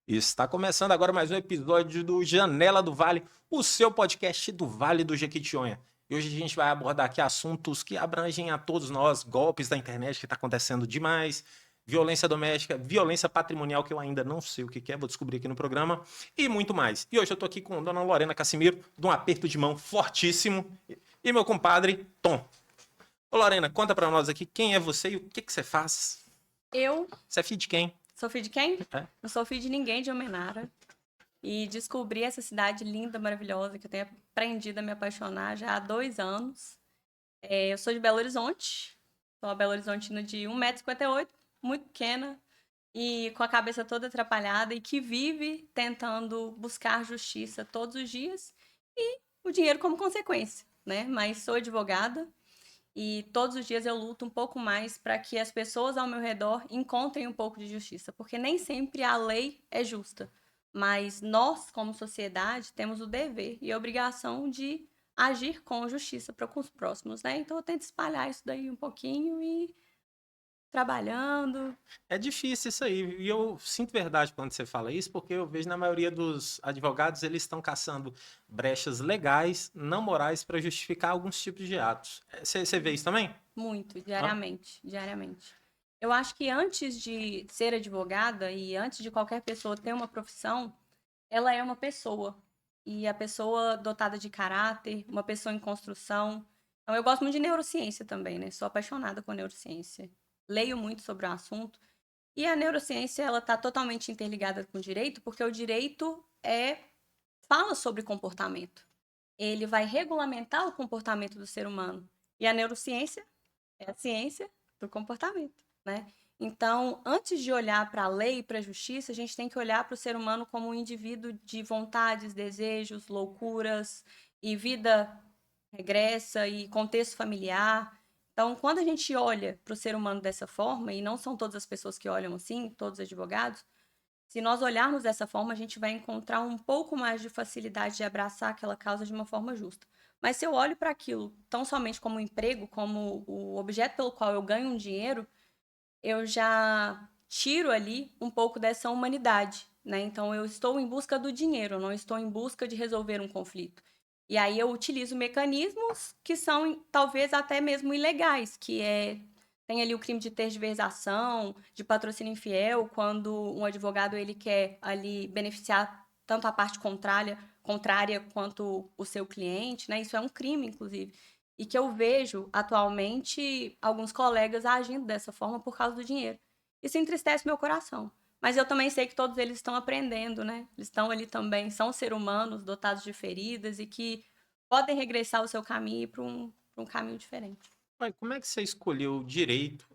Está começando agora mais um episódio do Janela do Vale, o seu podcast do Vale do Jequitinhonha. E hoje a gente vai abordar aqui assuntos que abrangem a todos nós, golpes da internet que está acontecendo demais, violência doméstica, violência patrimonial, que eu ainda não sei o que é, vou descobrir aqui no programa, e muito mais. E hoje eu estou aqui com a dona Lorena Cassimiro, de um aperto de mão fortíssimo, e meu compadre Tom. Ô Lorena, conta para nós aqui quem é você e o que você faz. Eu Você é filho de quem? sou filho de quem? É? Não sou filho de ninguém de Almenara. E descobri essa cidade linda, maravilhosa, que eu tenho aprendido a me apaixonar já há 2 anos. Eu sou de Belo Horizonte. Sou uma Belo Horizontina de 1,58 m, muito pequena e com a cabeça toda atrapalhada e que vive tentando buscar justiça todos os dias e o dinheiro como consequência, né? Mas sou advogada. E todos os dias eu luto um pouco mais para que as pessoas ao meu redor encontrem um pouco de justiça, porque nem sempre a lei é justa, mas nós, como sociedade, temos o dever e a obrigação de agir com justiça para com os próximos, né? Então eu tento espalhar isso daí um pouquinho e trabalhando. É difícil isso aí. E eu sinto verdade quando você fala isso, porque eu vejo na maioria dos advogados eles estão caçando brechas legais, não morais, para justificar alguns tipos de atos. Você vê isso também? Muito, Hã? diariamente, diariamente. Eu acho que antes de ser advogada e antes de qualquer pessoa ter uma profissão, ela é uma pessoa. E a pessoa dotada de caráter, uma pessoa em construção. Então, eu gosto muito de neurociência também, né? Sou apaixonada por neurociência. Leio muito sobre o assunto. E a neurociência, ela está totalmente interligada com o direito, porque o direito fala sobre comportamento. Ele vai regulamentar o comportamento do ser humano. E a neurociência é a ciência do comportamento, né? Então, antes de olhar para a lei e para a justiça, a gente tem que olhar para o ser humano como um indivíduo de vontades, desejos, loucuras e vida regressa e contexto familiar. Então, quando a gente olha para o ser humano dessa forma, e não são todas as pessoas que olham assim, todos os advogados, se nós olharmos dessa forma, a gente vai encontrar um pouco mais de facilidade de abraçar aquela causa de uma forma justa. Mas se eu olho para aquilo tão somente como um emprego, como o objeto pelo qual eu ganho um dinheiro, eu já tiro ali um pouco dessa humanidade, né? Então eu estou em busca do dinheiro, eu não estou em busca de resolver um conflito. E aí eu utilizo mecanismos que são talvez até mesmo ilegais, que tem ali o crime de tergiversação, de patrocínio infiel, quando um advogado ele quer ali beneficiar tanto a parte contrária quanto o seu cliente, né? Isso é um crime, inclusive. E que eu vejo atualmente alguns colegas agindo dessa forma por causa do dinheiro. Isso entristece meu coração. Mas eu também sei que todos eles estão aprendendo, né? Eles estão ali também, são seres humanos dotados de feridas e que podem regressar o seu caminho e ir para um caminho diferente. Mas como é que você escolheu o direito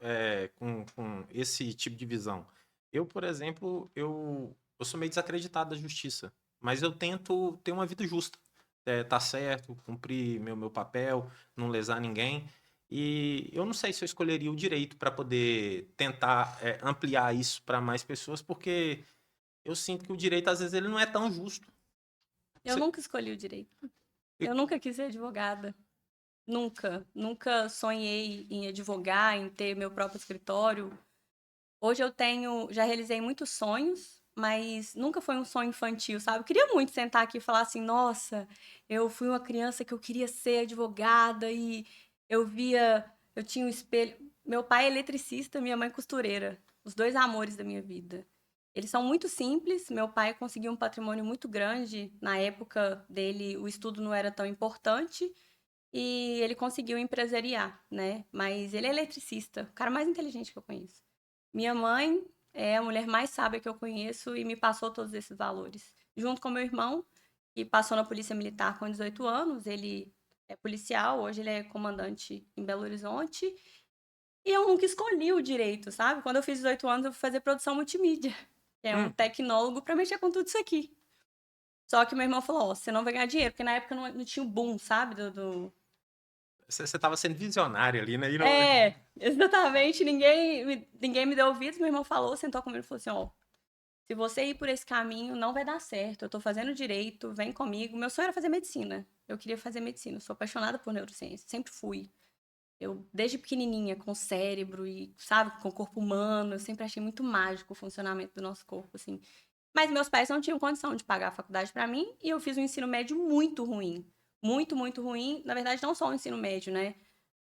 com esse tipo de visão? Eu, por exemplo, eu sou meio desacreditado da justiça, mas eu tento ter uma vida justa. Tá certo, cumprir meu papel, não lesar ninguém. E eu não sei se eu escolheria o direito para poder tentar ampliar isso para mais pessoas, porque eu sinto que o direito, às vezes, ele não é tão justo. Eu nunca escolhi o direito. Eu nunca quis ser advogada. Nunca. Nunca sonhei em advogar, em ter meu próprio escritório. Hoje já realizei muitos sonhos, mas nunca foi um sonho infantil, sabe? Eu queria muito sentar aqui e falar assim, nossa, eu fui uma criança que eu queria ser advogada e eu tinha um espelho. Meu pai é eletricista, minha mãe costureira, os dois amores da minha vida. Eles são muito simples, meu pai conseguiu um patrimônio muito grande, na época dele o estudo não era tão importante e ele conseguiu empresariar, né? Mas ele é eletricista, o cara mais inteligente que eu conheço. Minha mãe é a mulher mais sábia que eu conheço e me passou todos esses valores. Junto com meu irmão, que passou na Polícia Militar com 18 anos, ele é policial, hoje ele é comandante em Belo Horizonte. E eu nunca escolhi o direito, sabe? Quando eu fiz 18 anos, eu fui fazer produção multimídia, que é um Hum, tecnólogo para mexer com tudo isso aqui. Só que meu irmão falou: Ó, você não vai ganhar dinheiro, porque na época não tinha o boom, sabe? você estava sendo visionário ali, né? Exatamente. Ninguém me deu ouvidos. Meu irmão falou, sentou comigo e falou assim: Ó, se você ir por esse caminho, não vai dar certo. Eu tô fazendo direito, vem comigo. Meu sonho era fazer medicina. Eu queria fazer medicina. Eu sou apaixonada por neurociência, sempre fui. Eu, desde pequenininha, com o cérebro e, sabe, com o corpo humano, eu sempre achei muito mágico o funcionamento do nosso corpo, assim. Mas meus pais não tinham condição de pagar a faculdade para mim e eu fiz um ensino médio muito ruim. Muito, muito ruim. Na verdade, não só o ensino médio, né?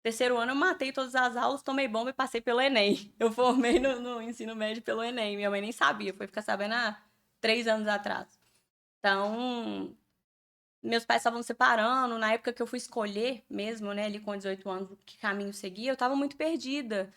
Terceiro ano eu matei todas as aulas, tomei bomba e passei pelo Enem. Eu formei no ensino médio pelo Enem. Minha mãe nem sabia, foi ficar sabendo há 3 anos atrás. Então, meus pais estavam separando. Na época que eu fui escolher mesmo, né, ali com 18 anos, que caminho seguir, eu tava muito perdida.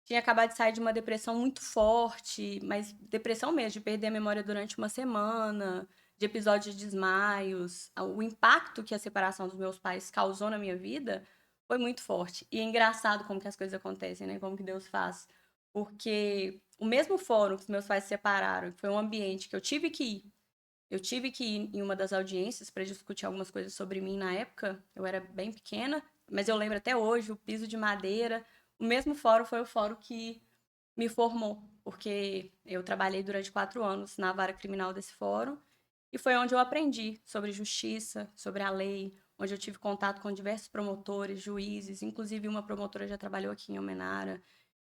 Tinha acabado de sair de uma depressão muito forte, mas depressão mesmo, de perder a memória durante uma semana, de episódios de desmaios. O impacto que a separação dos meus pais causou na minha vida foi muito forte. E é engraçado como que as coisas acontecem, né? Como que Deus faz. Porque o mesmo fórum que os meus pais se separaram, que foi um ambiente que eu tive que ir. Eu tive que ir em uma das audiências para discutir algumas coisas sobre mim na época. Eu era bem pequena, mas eu lembro até hoje o piso de madeira. O mesmo fórum foi o fórum que me formou, porque eu trabalhei durante 4 anos na vara criminal desse fórum e foi onde eu aprendi sobre justiça, sobre a lei, onde eu tive contato com diversos promotores, juízes, inclusive uma promotora já trabalhou aqui em Almenara,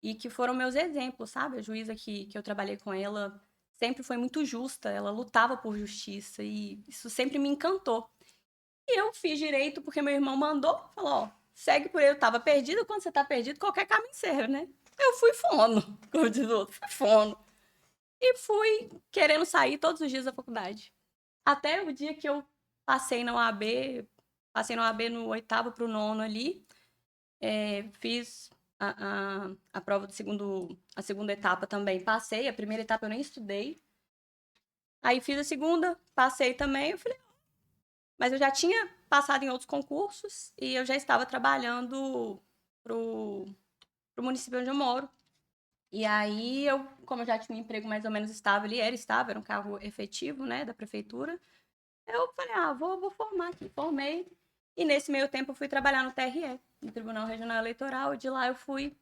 e que foram meus exemplos, sabe? A juíza que eu trabalhei com ela sempre foi muito justa, ela lutava por justiça e isso sempre me encantou. E eu fiz direito porque meu irmão mandou, falou, ó, segue por ele, eu tava perdido, quando você tá perdido, qualquer caminho serve, né? Eu fui fono, como diz o outro, fui fono. E fui querendo sair todos os dias da faculdade. Até o dia que eu passei na UAB, passei na UAB no 8º pro 9º ali, fiz a prova a segunda etapa também. Passei, a primeira etapa eu nem estudei. Aí fiz a segunda, passei também. Eu falei, mas eu já tinha passado em outros concursos e eu já estava trabalhando pro município onde eu moro. E aí, como eu já tinha um emprego mais ou menos estável ali, era estável, era um cargo efetivo, né, da prefeitura, eu falei, vou formar aqui. Formei. E nesse meio tempo eu fui trabalhar no TRE, no Tribunal Regional Eleitoral, e de lá eu fui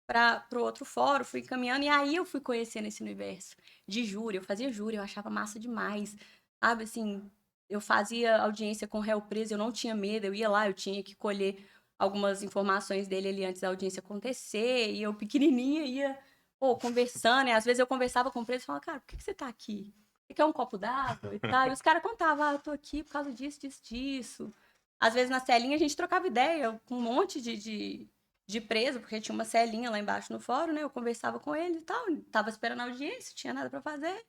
para o outro fórum, fui caminhando, e aí eu fui conhecendo esse universo de júri. Eu fazia júri, eu achava massa demais. Sabe, assim, eu fazia audiência com réu preso, eu não tinha medo, eu ia lá, eu tinha que colher algumas informações dele ali antes da audiência acontecer, e eu pequenininha ia, pô, conversando, e às vezes eu conversava com o preso e falava, cara, por que você tá aqui? Você quer um copo d'água e tal? E os caras contavam, eu tô aqui por causa disso, disso, disso. Às vezes na celinha a gente trocava ideia com um monte de preso, porque tinha uma celinha lá embaixo no fórum, né? Eu conversava com ele e tal, tava esperando a audiência, tinha nada para fazer.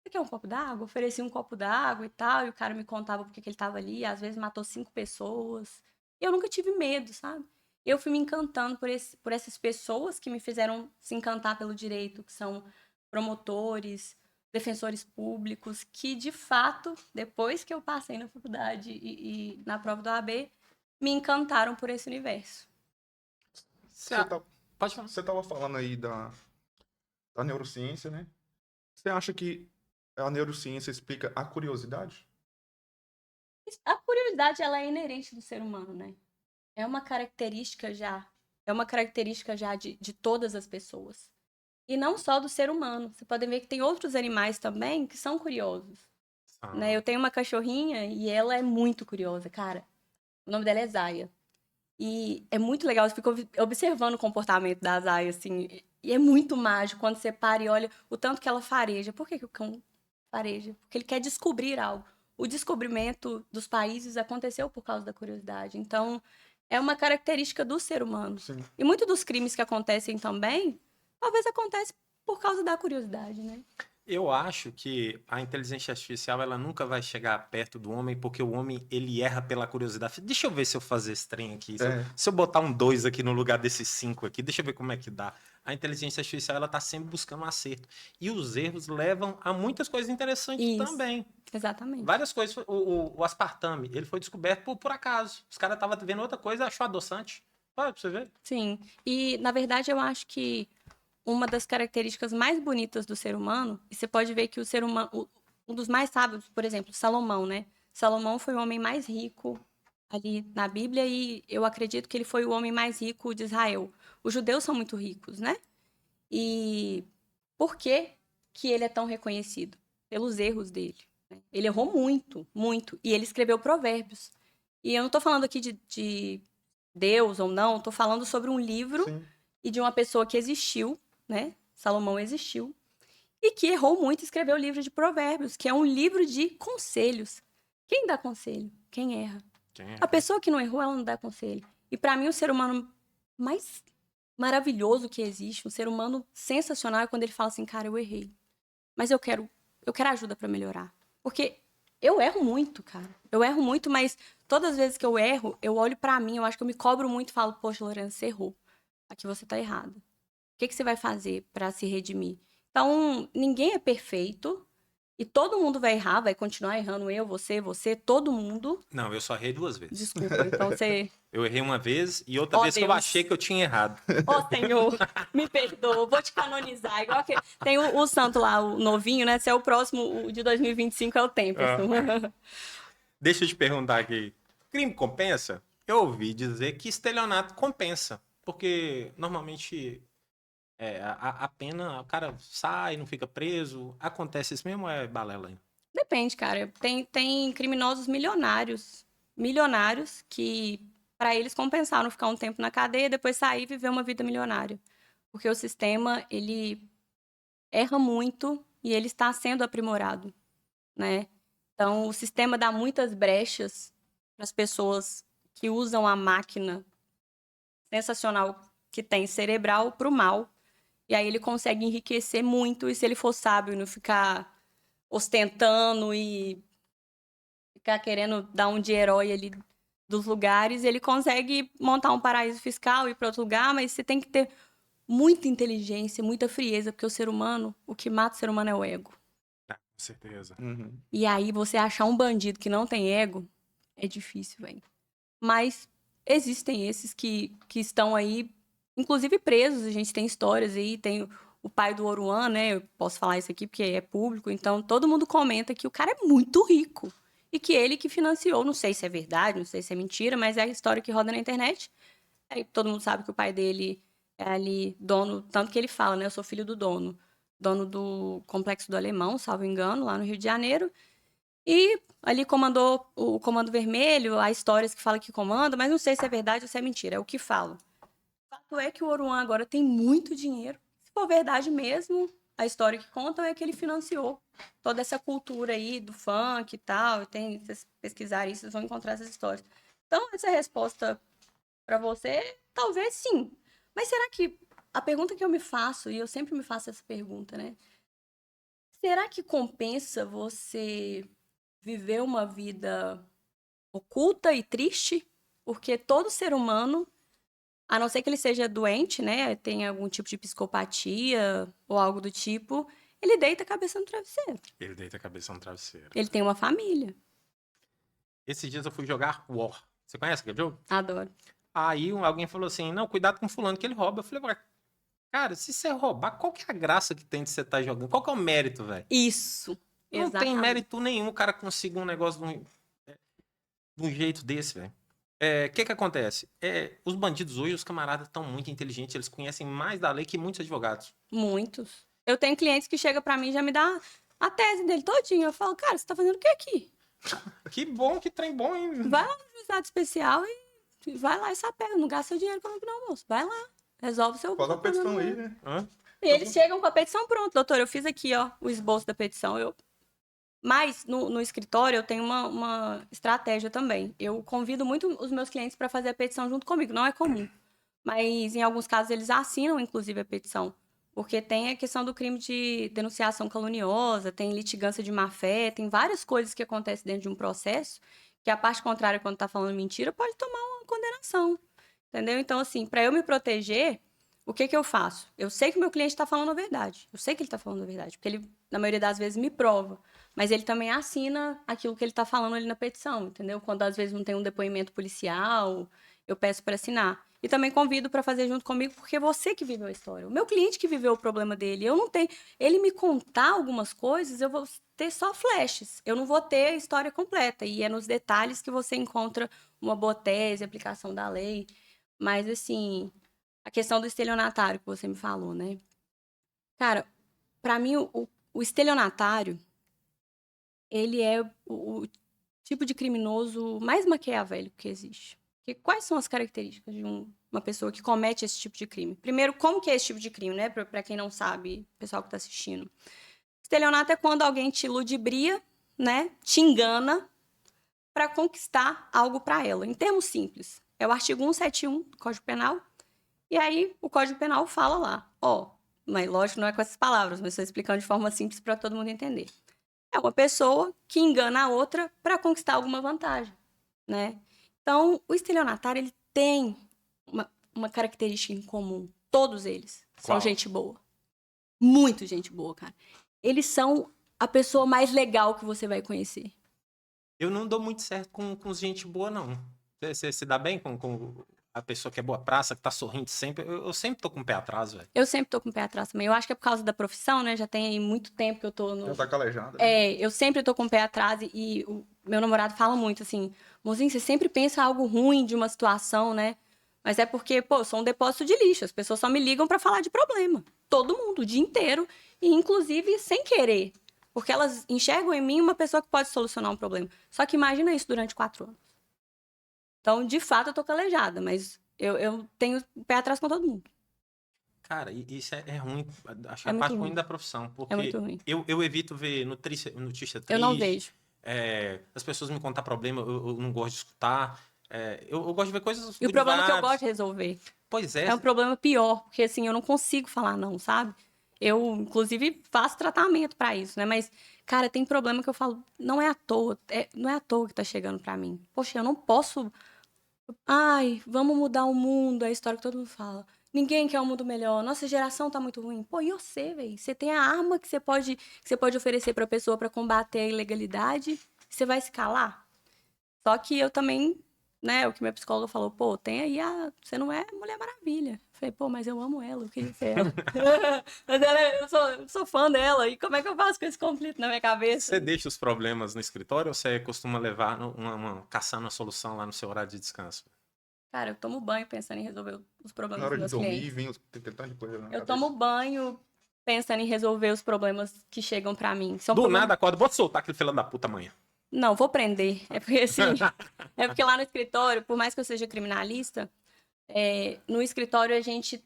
Você quer um copo d'água? Ofereci um copo d'água e tal, e o cara me contava porque que ele tava ali, às vezes matou 5 pessoas. E eu nunca tive medo, sabe? Eu fui me encantando por essas pessoas que me fizeram se encantar pelo direito, que são promotores, defensores públicos, que de fato, depois que eu passei na faculdade e na prova do AB, me encantaram por esse universo. Você tá, Pode falar. você tava falando aí da neurociência, né? Você acha que a neurociência explica a curiosidade? A curiosidade, ela é inerente do ser humano, né? É uma característica já, é uma característica já de todas as pessoas. E não só do ser humano. Você pode ver que tem outros animais também que são curiosos, né? Eu tenho uma cachorrinha e ela é muito curiosa, cara. O nome dela é Zaya. E é muito legal, você fica observando o comportamento da Zaya, assim. E é muito mágico quando você para e olha o tanto que ela fareja. Por que que o cão fareja? Porque ele quer descobrir algo. O descobrimento dos países aconteceu por causa da curiosidade. Então, é uma característica do ser humano. Sim. E muitos dos crimes que acontecem também, talvez acontece por causa da curiosidade, né? Eu acho que a inteligência artificial ela nunca vai chegar perto do homem, porque o homem ele erra pela curiosidade. Deixa eu ver se eu fazer esse trem aqui. Se eu botar um 2 aqui no lugar desses 5 aqui, deixa eu ver como é que dá. A inteligência artificial ela tá sempre buscando um acerto. E os erros levam a muitas coisas interessantes Isso, também. exatamente. Várias coisas. O aspartame, ele foi descoberto por acaso. Os caras estavam vendo outra coisa e achou adoçante. Olha pra você ver. Sim. E, na verdade, eu acho que uma das características mais bonitas do ser humano, e você pode ver que o ser humano, um dos mais sábios, por exemplo, Salomão, né? Salomão foi o homem mais rico ali na Bíblia e eu acredito que ele foi o homem mais rico de Israel. Os judeus são muito ricos, né? E por que que ele é tão reconhecido? Pelos erros dele, né? Ele errou muito, muito. E ele escreveu provérbios. E eu não estou falando aqui de Deus ou não, estou falando sobre um livro Sim. e de uma pessoa que existiu, né? Salomão existiu. e que errou muito e escreveu o livro de Provérbios, que é um livro de conselhos. Quem dá conselho? Quem erra. A pessoa que não errou, ela não dá conselho. E pra mim, o ser humano mais maravilhoso que existe, um ser humano sensacional, é quando ele fala assim, cara, eu errei. Mas eu quero ajuda pra melhorar. Porque eu erro muito, cara. Eu erro muito, mas todas as vezes que eu erro, eu olho pra mim, eu acho que eu me cobro muito e falo, poxa, Lorena, você errou. Aqui você tá errado. O que você vai fazer pra se redimir? Então, ninguém é perfeito. E todo mundo vai errar, vai continuar errando. Eu, você, todo mundo. Não, eu só errei 2 vezes. Desculpa, então você... Eu errei uma vez e outra Ó, vez que eu Deus. achei que eu tinha errado. Ó, Senhor, me perdoa, vou te canonizar. Igual que... Tem o santo lá, o novinho, né? Se é o próximo, o de 2025 é o Templeton. Deixa eu te perguntar aqui. Crime compensa? Eu ouvi dizer que estelionato compensa. Porque normalmente a pena, o cara sai, não fica preso. Acontece isso mesmo ou é balela aí? Depende, cara. Tem criminosos milionários. Milionários que, pra eles, compensaram ficar um tempo na cadeia, depois sair e viver uma vida milionária. Porque o sistema, ele erra muito e ele está sendo aprimorado, né? Então, o sistema dá muitas brechas para as pessoas que usam a máquina sensacional que tem cerebral para o mal. E aí ele consegue enriquecer muito, e se ele for sábio e não ficar ostentando e ficar querendo dar um de herói ali dos lugares, ele consegue montar um paraíso fiscal e ir para outro lugar, mas você tem que ter muita inteligência, muita frieza, porque o ser humano, o que mata o ser humano é o ego. Com certeza. Uhum. E aí você achar um bandido que não tem ego é difícil, velho. Mas existem esses que estão aí, inclusive presos. A gente tem histórias aí, tem o pai do Oruan, né? Eu posso falar isso aqui porque é público, então todo mundo comenta que o cara é muito rico. E que ele que financiou, não sei se é verdade, não sei se é mentira, mas é a história que roda na internet. Aí todo mundo sabe que o pai dele é ali dono, tanto que ele fala, né? Eu sou filho do dono. Dono do Complexo do Alemão, salvo engano, lá no Rio de Janeiro. E ali comandou o Comando Vermelho, há histórias que falam que comanda, mas não sei se é verdade ou se é mentira, é o que falam. O fato é que o Oruan agora tem muito dinheiro. Se for verdade mesmo, a história que contam é que ele financiou toda essa cultura aí do funk e tal. Tem, se vocês pesquisarem isso, vocês vão encontrar essas histórias. Então, essa resposta para você, talvez sim. Mas será que a pergunta que eu me faço, e eu sempre me faço essa pergunta, né? Será que compensa você viver uma vida oculta e triste? Porque todo ser humano, a não ser que ele seja doente, né, tenha algum tipo de psicopatia ou algo do tipo, ele deita a cabeça no travesseiro. Ele deita a cabeça no travesseiro. Ele tem uma família. Esses dias eu fui jogar War. Você conhece aquele jogo? Adoro. Aí alguém falou assim, não, cuidado com fulano que ele rouba. Eu falei, cara, se você roubar, qual que é a graça que tem de você estar jogando? Qual que é o mérito, velho? Isso. Não tem Exatamente. mérito nenhum o cara conseguir um negócio de um jeito desse, velho. O que acontece? Os bandidos hoje, os camaradas estão muito inteligentes, eles conhecem mais da lei que muitos advogados. Muitos. Eu tenho clientes que chegam pra mim e já me dá a tese dele todinha. Eu falo, cara, você tá fazendo o que aqui? Que bom, que trem bom, hein? Vai lá no juizado especial e vai lá e sapega. Não gasta seu dinheiro comigo não, moço. Vai lá. Resolve seu Faz a problema. petição aí, né? Hã? E eles chegam com a petição pronta. Doutor, eu fiz aqui, ó, o esboço da petição. Mas no escritório eu tenho uma estratégia também. Eu convido muito os meus clientes para fazer a petição junto comigo. Não é comum. Mas em alguns casos eles assinam, inclusive, a petição. Porque tem a questão do crime de denunciação caluniosa, tem litigância de má-fé, tem várias coisas que acontecem dentro de um processo que a parte contrária, quando tá falando mentira, pode tomar uma condenação. Entendeu? Então, assim, para eu me proteger, o que eu faço? Eu sei que o meu cliente está falando a verdade. Eu sei que ele está falando a verdade, porque ele, na maioria das vezes, me prova. Mas ele também assina aquilo que ele está falando ali na petição, entendeu? Quando às vezes não tem um depoimento policial, eu peço para assinar. E também convido para fazer junto comigo, porque é você que viveu a história. O meu cliente que viveu o problema dele, eu não tenho. Ele me contar algumas coisas, eu vou ter só flashes. Eu não vou ter a história completa. E é nos detalhes que você encontra uma boa tese, aplicação da lei. Mas, assim, a questão do estelionatário que você me falou, né? Cara, para mim, o estelionatário, ele é o tipo de criminoso mais maquiavélico que existe. Porque quais são as características de uma pessoa que comete esse tipo de crime? Primeiro, como que é esse tipo de crime, né? Para quem não sabe, pessoal que está assistindo. Estelionato é quando alguém te ludibria, né? Te engana para conquistar algo para ela. Em termos simples, é o artigo 171 do Código Penal. E aí o Código Penal fala lá, mas lógico, não é com essas palavras, mas estou explicando de forma simples para todo mundo entender. É uma pessoa que engana a outra para conquistar alguma vantagem, né? Então, o estelionatário, ele tem uma característica em comum. Todos eles são Qual? gente boa. Muito gente boa, cara. Eles são a pessoa mais legal que você vai conhecer. Eu não dou muito certo com gente boa, não. Você se dá bem com a pessoa que é boa praça, que tá sorrindo sempre? Eu sempre tô com o pé atrás, velho. Eu sempre tô com o pé atrás também. Eu acho que é por causa da profissão, né? Já tem aí muito tempo que eu tô no... Já tá calejada. Né? Eu sempre tô com o pé atrás e o meu namorado fala muito assim, mozinho, você sempre pensa algo ruim de uma situação, né? Mas é porque, eu sou um depósito de lixo. As pessoas só me ligam pra falar de problema. Todo mundo, o dia inteiro. E, inclusive, sem querer. Porque elas enxergam em mim uma pessoa que pode solucionar um problema. Só que imagina isso durante 4 anos. Então, de fato, eu tô calejada. Mas eu tenho o pé atrás com todo mundo. Cara, isso é ruim. Acho que É é a muito parte ruim. ruim da profissão. Porque É muito ruim. eu evito ver notícia triste. Eu não vejo. As pessoas me contar problema, eu não gosto de escutar. Eu gosto de ver coisas E o problema é que eu privadas. gosto de resolver. Pois é. É um problema pior, porque assim, eu não consigo falar não, sabe? Eu, inclusive, faço tratamento pra isso, né? Mas, cara, tem problema que eu falo, não é à toa, não é à toa que tá chegando pra mim. Poxa, eu não posso. Ai, vamos mudar o mundo, é a história que todo mundo fala. Ninguém quer um mundo melhor, nossa geração tá muito ruim. Pô, e você, velho? Você tem a arma que você pode oferecer pra pessoa pra combater a ilegalidade, você vai se calar? Só que eu também, né, o que minha psicóloga falou, tem aí você não é Mulher Maravilha. Eu falei, mas eu amo ela, eu queria ser ela. Mas eu sou fã dela, e como é que eu faço com esse conflito na minha cabeça? Você deixa os problemas no escritório ou você costuma levar caçando uma solução lá no seu horário de descanso? Cara, eu tomo banho pensando em resolver os Na problemas hora dos de meus dormir, clientes. vem tem tanto de coisa na Eu cabeça. tomo banho pensando em resolver os problemas que chegam pra mim. São Do problemas... nada, acorda, vou soltar aquele filho da puta amanhã. Não, vou prender. É porque assim, é porque lá no escritório, por mais que eu seja criminalista, no escritório a gente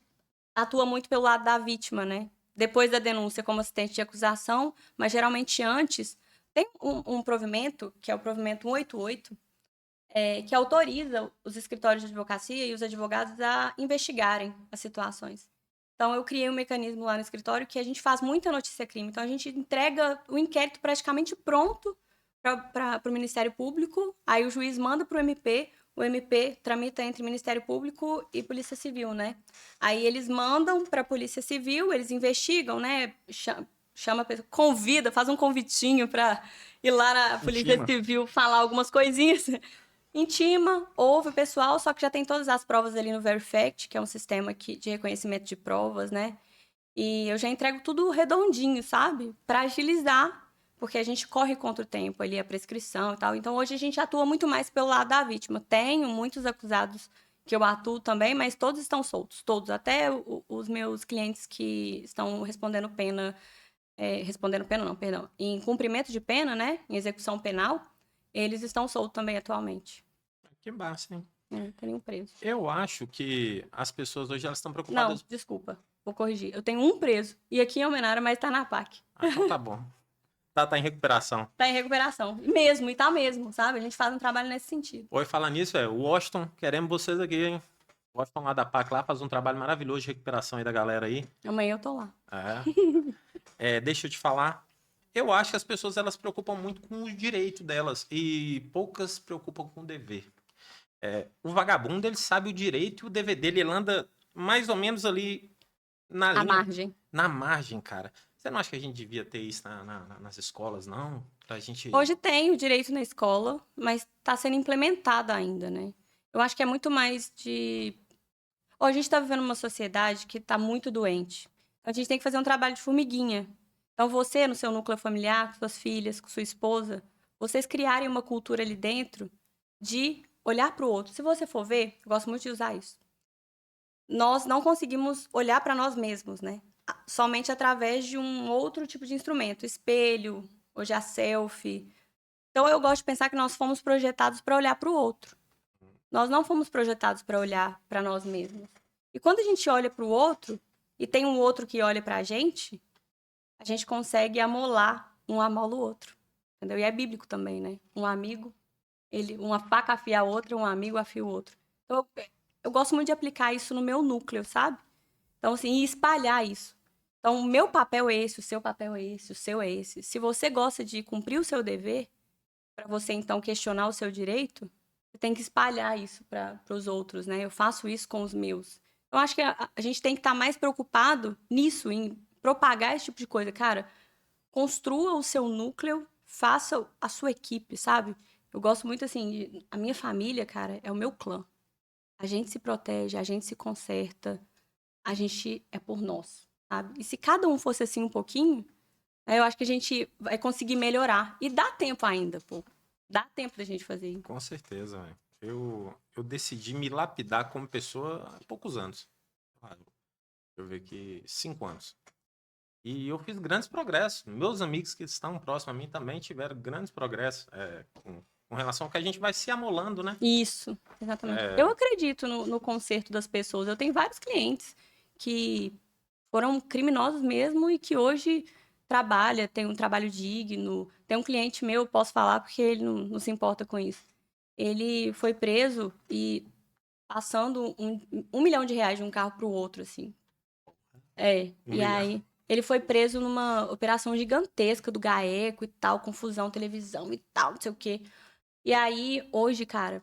atua muito pelo lado da vítima, né? Depois da denúncia como assistente de acusação, mas geralmente antes, tem um provimento, que é o provimento 188, que autoriza os escritórios de advocacia e os advogados a investigarem as situações. Então, eu criei um mecanismo lá no escritório que a gente faz muita notícia-crime. Então, a gente entrega o inquérito praticamente pronto para o Ministério Público, aí o juiz manda para o MP tramita entre Ministério Público e Polícia Civil, né? Aí eles mandam para a Polícia Civil, eles investigam, né? Chama a pessoa, convida, faz um convitinho para ir lá na Polícia Civil falar algumas coisinhas. Intima, ouve o pessoal, só que já tem todas as provas ali no Verifact, que é um sistema de reconhecimento de provas, né? E eu já entrego tudo redondinho, sabe? Para agilizar, porque a gente corre contra o tempo ali, a prescrição e tal. Então, hoje a gente atua muito mais pelo lado da vítima. Tenho muitos acusados que eu atuo também, mas todos estão soltos, todos. Até os meus clientes que estão respondendo pena não, perdão, em cumprimento de pena, né? Em execução penal, eles estão soltos também atualmente. Que massa, hein? Não tem nenhum preso. Eu acho que as pessoas hoje elas estão Não, preocupadas. desculpa. Vou corrigir. Eu tenho um preso. E aqui em Almenara, mas tá na PAC. Então tá bom. Tá em recuperação. Tá em recuperação. Mesmo, e tá mesmo, sabe? A gente faz um trabalho nesse sentido. Oi, falar nisso, o Washington, queremos vocês aqui, hein? O Washington lá da PAC lá faz um trabalho maravilhoso de recuperação aí da galera aí. Amanhã eu tô lá. Deixa eu te falar. Eu acho que as pessoas elas se preocupam muito com o direito delas e poucas se preocupam com o dever. O vagabundo, ele sabe o direito e o dever dele, ele anda mais ou menos ali na linha. margem. Na margem, cara. Você não acha que a gente devia ter isso nas escolas, não? Pra gente... Hoje tem o direito na escola, mas tá sendo implementado ainda, né? Eu acho que é muito mais de... a gente tá vivendo uma sociedade que tá muito doente. Então, a gente tem que fazer um trabalho de formiguinha. Então, você, no seu núcleo familiar, com suas filhas, com sua esposa, vocês criarem uma cultura ali dentro de olhar para o outro. Se você for ver, eu gosto muito de usar isso. Nós não conseguimos olhar para nós mesmos, né? Somente através de um outro tipo de instrumento, espelho, hoje a selfie. Então eu gosto de pensar que nós fomos projetados para olhar para o outro. Nós não fomos projetados para olhar para nós mesmos. E quando a gente olha para o outro e tem um outro que olha para a gente, a gente consegue amolar, um amola o outro. Entendeu? E é bíblico também, né? Um amigo, uma faca afia a outra, um amigo afia o outro. Então, eu gosto muito de aplicar isso no meu núcleo, sabe? Então, assim, e espalhar isso. Então, o meu papel é esse, o seu papel é esse, o seu é esse. Se você gosta de cumprir o seu dever, para você, então, questionar o seu direito, você tem que espalhar isso para os outros, né? Eu faço isso com os meus. Eu acho que a gente tem que estar mais preocupado nisso, em propagar esse tipo de coisa. Cara, construa o seu núcleo, faça a sua equipe, sabe? Eu gosto muito, assim, a minha família, cara, é o meu clã. A gente se protege, a gente se conserta, a gente é por nós, sabe? E se cada um fosse assim um pouquinho, eu acho que a gente vai conseguir melhorar. E dá tempo ainda, pô. Dá tempo da gente fazer isso. Com certeza, velho. Eu decidi me lapidar como pessoa há poucos anos. Deixa eu ver aqui, 5 anos. E eu fiz grandes progressos. Meus amigos que estão próximos a mim também tiveram grandes progressos com relação ao que a gente vai se amolando, né? Isso, exatamente. É. Eu acredito no conserto das pessoas. Eu tenho vários clientes que foram criminosos mesmo e que hoje trabalha, tem um trabalho digno. Tem um cliente meu, eu posso falar porque ele não se importa com isso. Ele foi preso e passando R$ 1 milhão de um carro para o outro, assim. E aí ele foi preso numa operação gigantesca do GAECO e tal, confusão, televisão e tal, não sei o quê. E aí, hoje, cara,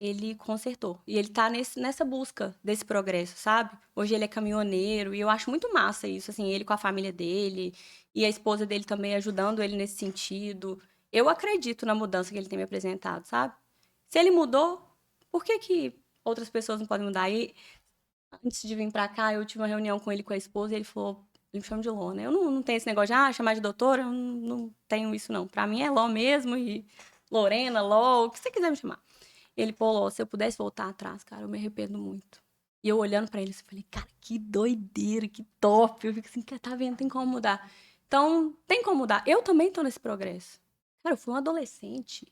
ele consertou. E ele tá nessa busca desse progresso, sabe? Hoje ele é caminhoneiro e eu acho muito massa isso, assim, ele com a família dele e a esposa dele também ajudando ele nesse sentido. Eu acredito na mudança que ele tem me apresentado, sabe? Se ele mudou, por que que outras pessoas não podem mudar? E antes de vir pra cá, eu tive uma reunião com ele e com a esposa e ele falou, ele me chama de Lô, né? Eu não tenho esse negócio de, chamar de doutora, eu não tenho isso, não. Pra mim é Ló mesmo e Lorena, Ló, o que você quiser me chamar. Ele, pô, Ló, se eu pudesse voltar atrás, cara, eu me arrependo muito. E eu olhando pra ele, eu falei, cara, que doideira, que top. Eu fico assim, tá vendo, tem como mudar. Então, tem como mudar. Eu também tô nesse progresso. Cara, eu fui um adolescente.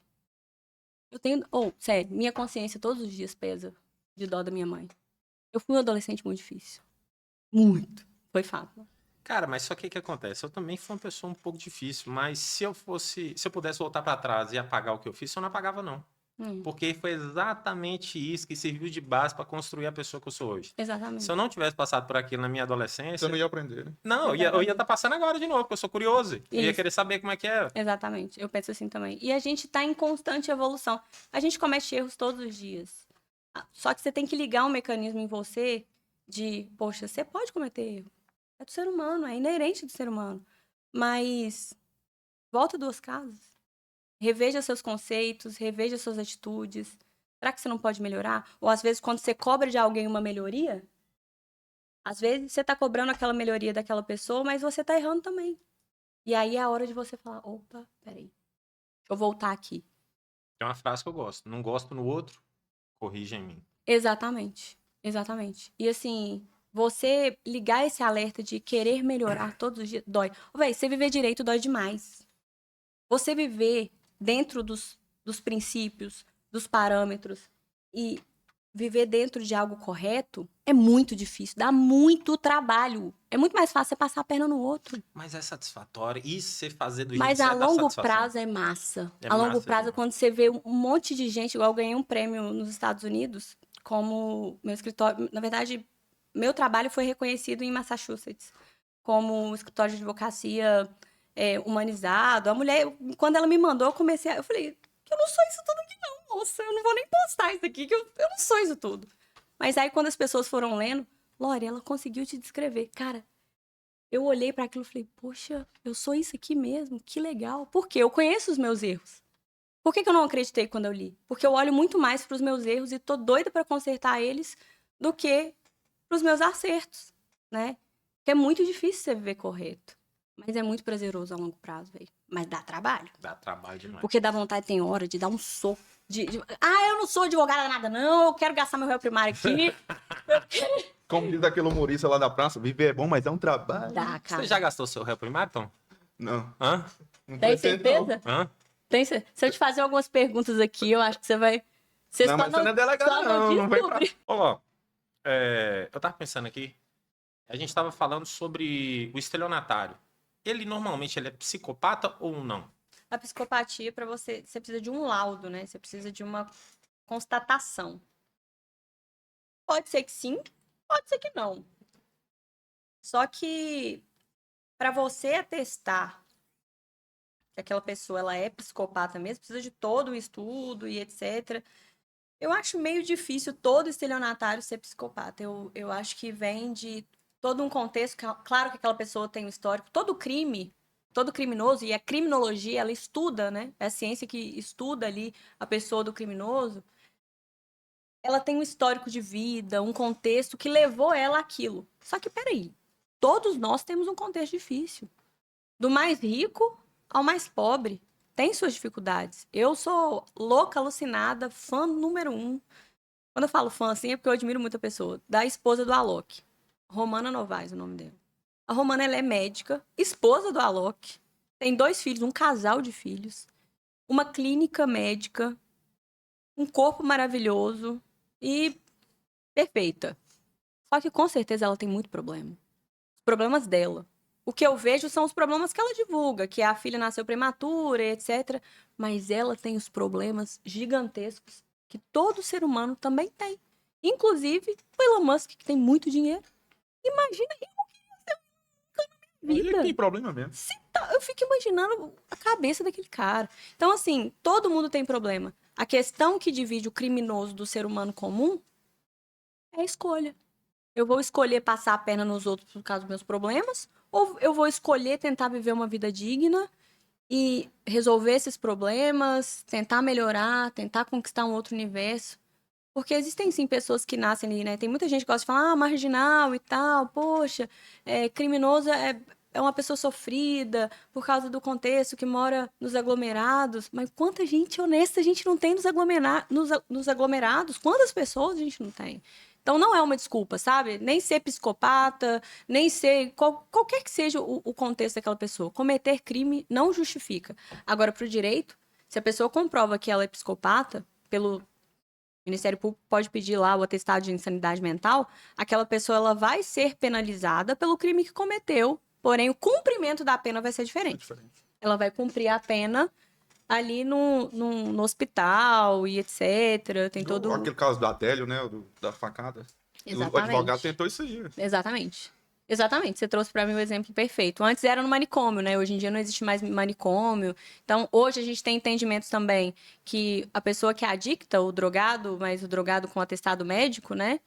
Eu tenho, sério, minha consciência todos os dias pesa de dó da minha mãe. Eu fui um adolescente muito difícil. Muito. Foi fato. Cara, mas só que acontece? Eu também fui uma pessoa um pouco difícil, mas se eu pudesse voltar pra trás e apagar o que eu fiz, eu não apagava, não. Porque foi exatamente isso que serviu de base pra construir a pessoa que eu sou hoje. Exatamente. Se eu não tivesse passado por aquilo na minha adolescência... Você não ia aprender, né? Não, eu ia estar passando agora de novo, porque eu sou curioso. Eu ia querer saber como é que é. Exatamente. Eu penso assim também. E a gente tá em constante evolução. A gente comete erros todos os dias. Só que você tem que ligar um mecanismo em você de, poxa, você pode cometer erro. É do ser humano, é inerente do ser humano. Mas volta 2 casas. Reveja seus conceitos, reveja suas atitudes. Será que você não pode melhorar? Ou às vezes, quando você cobra de alguém uma melhoria, às vezes você tá cobrando aquela melhoria daquela pessoa, mas você tá errando também. E aí é a hora de você falar, opa, peraí, deixa eu voltar aqui. Tem uma frase que eu gosto. Não gosto no outro, corrija em mim. Exatamente, exatamente. E assim, você ligar esse alerta de querer melhorar todos os dias, dói. Véi, você viver direito dói demais. Você viver dentro dos princípios, dos parâmetros e viver dentro de algo correto é muito difícil, dá muito trabalho. É muito mais fácil você passar a perna no outro. Mas é satisfatório. E você fazer do jeito Mas certo a dá longo satisfação. prazo é massa. É A longo massa prazo, demais. quando você vê um monte de gente, igual eu ganhei um prêmio nos Estados Unidos, como meu escritório. Na verdade, meu trabalho foi reconhecido em Massachusetts como um escritório de advocacia humanizado. A mulher, quando ela me mandou, eu falei, eu não sou isso tudo aqui, não, moça. Eu não vou nem postar isso aqui, que eu não sou isso tudo. Mas aí, quando as pessoas foram lendo, Lore, ela conseguiu te descrever. Cara, eu olhei para aquilo e falei, poxa, eu sou isso aqui mesmo, que legal. Por quê? Eu conheço os meus erros. Por que eu não acreditei quando eu li? Porque eu olho muito mais para os meus erros e tô doida para consertar eles do que para os meus acertos, né? Porque é muito difícil você viver correto. Mas é muito prazeroso a longo prazo, velho. Mas dá trabalho. Dá trabalho demais. Porque dá vontade, tem hora, de dar um soco. Eu não sou advogada nada, não. Eu quero gastar meu réu primário aqui. Como diz aquele humorista lá da praça, viver é bom, mas é um trabalho. Dá, cara. Você já gastou seu réu primário, Tom? Não. Hã? Não Tem pretendo, não. certeza? Hã? Se eu te fazer algumas perguntas aqui, eu acho que você vai... Não, mas você não é delegado, não vem pra... Ó, eu tava pensando aqui, a gente tava falando sobre o estelionatário. ele normalmente ele é psicopata ou não? A psicopatia, para você precisa de um laudo, né? Você precisa de uma constatação. Pode ser que sim, pode ser que não. Só que para você atestar que aquela pessoa ela é psicopata mesmo, precisa de todo o estudo e etc. Eu acho meio difícil todo estelionatário ser psicopata. Eu acho que vem de todo um contexto. Claro que aquela pessoa tem um histórico. Todo crime, todo criminoso, e a criminologia, ela estuda, né? É a ciência que estuda ali a pessoa do criminoso. Ela tem um histórico de vida, um contexto que levou ela àquilo. Só que, peraí, todos nós temos um contexto difícil. Do mais rico ao mais pobre. Tem suas dificuldades. Eu sou louca, alucinada, fã número 1. Quando eu falo fã assim, é porque eu admiro muito a pessoa. Da esposa do Alok. Romana Novaes, o nome dela. A Romana, ela é médica, esposa do Alok. Tem 2 filhos, um casal de filhos. Uma clínica médica. Um corpo maravilhoso. E perfeita. Só que com certeza ela tem muito problema. Os problemas dela. O que eu vejo são os problemas que ela divulga, que a filha nasceu prematura, etc. Mas ela tem os problemas gigantescos que todo ser humano também tem. Inclusive o Elon Musk, que tem muito dinheiro. Imagina Ele vida. tem problema mesmo. Eu fico imaginando a cabeça daquele cara. Então, assim, todo mundo tem problema. A questão que divide o criminoso do ser humano comum é a escolha. Eu vou escolher passar a perna nos outros por causa dos meus problemas, ou eu vou escolher tentar viver uma vida digna e resolver esses problemas, tentar melhorar, tentar conquistar um outro universo. Porque existem sim pessoas que nascem ali, né? Tem muita gente que gosta de falar, marginal e tal, poxa, criminoso é uma pessoa sofrida por causa do contexto que mora nos aglomerados. Mas quanta gente honesta a gente não tem nos aglomerados? Quantas pessoas a gente não tem? Então não é uma desculpa, sabe? Nem ser psicopata, nem ser. Qualquer que seja o contexto daquela pessoa. Cometer crime não justifica. Agora, para o direito, se a pessoa comprova que ela é psicopata, pelo Ministério Público pode pedir lá o atestado de insanidade mental, aquela pessoa ela vai ser penalizada pelo crime que cometeu, porém o cumprimento da pena vai ser É diferente. diferente. Ela vai cumprir a pena ali no hospital e etc. Tem todo. Aquele caso do Adélio, né? Da facada. O advogado Exatamente. tentou isso aí. Exatamente. Exatamente, você trouxe para mim o exemplo perfeito. Antes era no manicômio, né? Hoje em dia não existe mais manicômio. Então, hoje a gente tem entendimentos também que a pessoa que é adicta, o drogado, mas o drogado com atestado médico, né?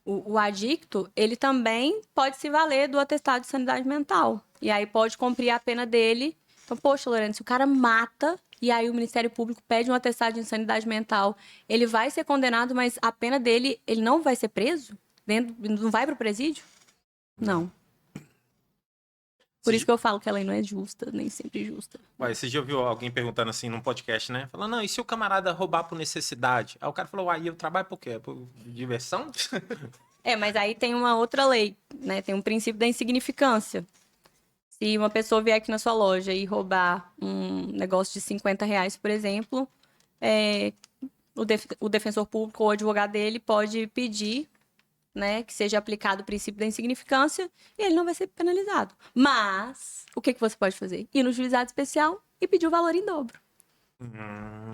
O adicto, ele também pode se valer do atestado de sanidade mental. E aí pode cumprir a pena dele. Então, poxa, Lorena, se o cara mata e aí o Ministério Público pede um atestado de insanidade mental, ele vai ser condenado, mas a pena dele, ele não vai ser preso? Não vai pro presídio? Não. Por isso que eu falo que a lei não é justa, nem sempre justa. Ué, esse dia eu vi alguém perguntando assim num podcast, né? Falando, não, e se o camarada roubar por necessidade? Aí o cara falou, uai, eu trabalho por quê? Por diversão? Mas aí tem uma outra lei, né? Tem um princípio da insignificância. Se uma pessoa vier aqui na sua loja e roubar um negócio de R$ 50, por exemplo, o defensor público ou o advogado dele pode pedir, né, que seja aplicado o princípio da insignificância e ele não vai ser penalizado. Mas, o que você pode fazer? Ir no juizado especial e pedir o valor em dobro.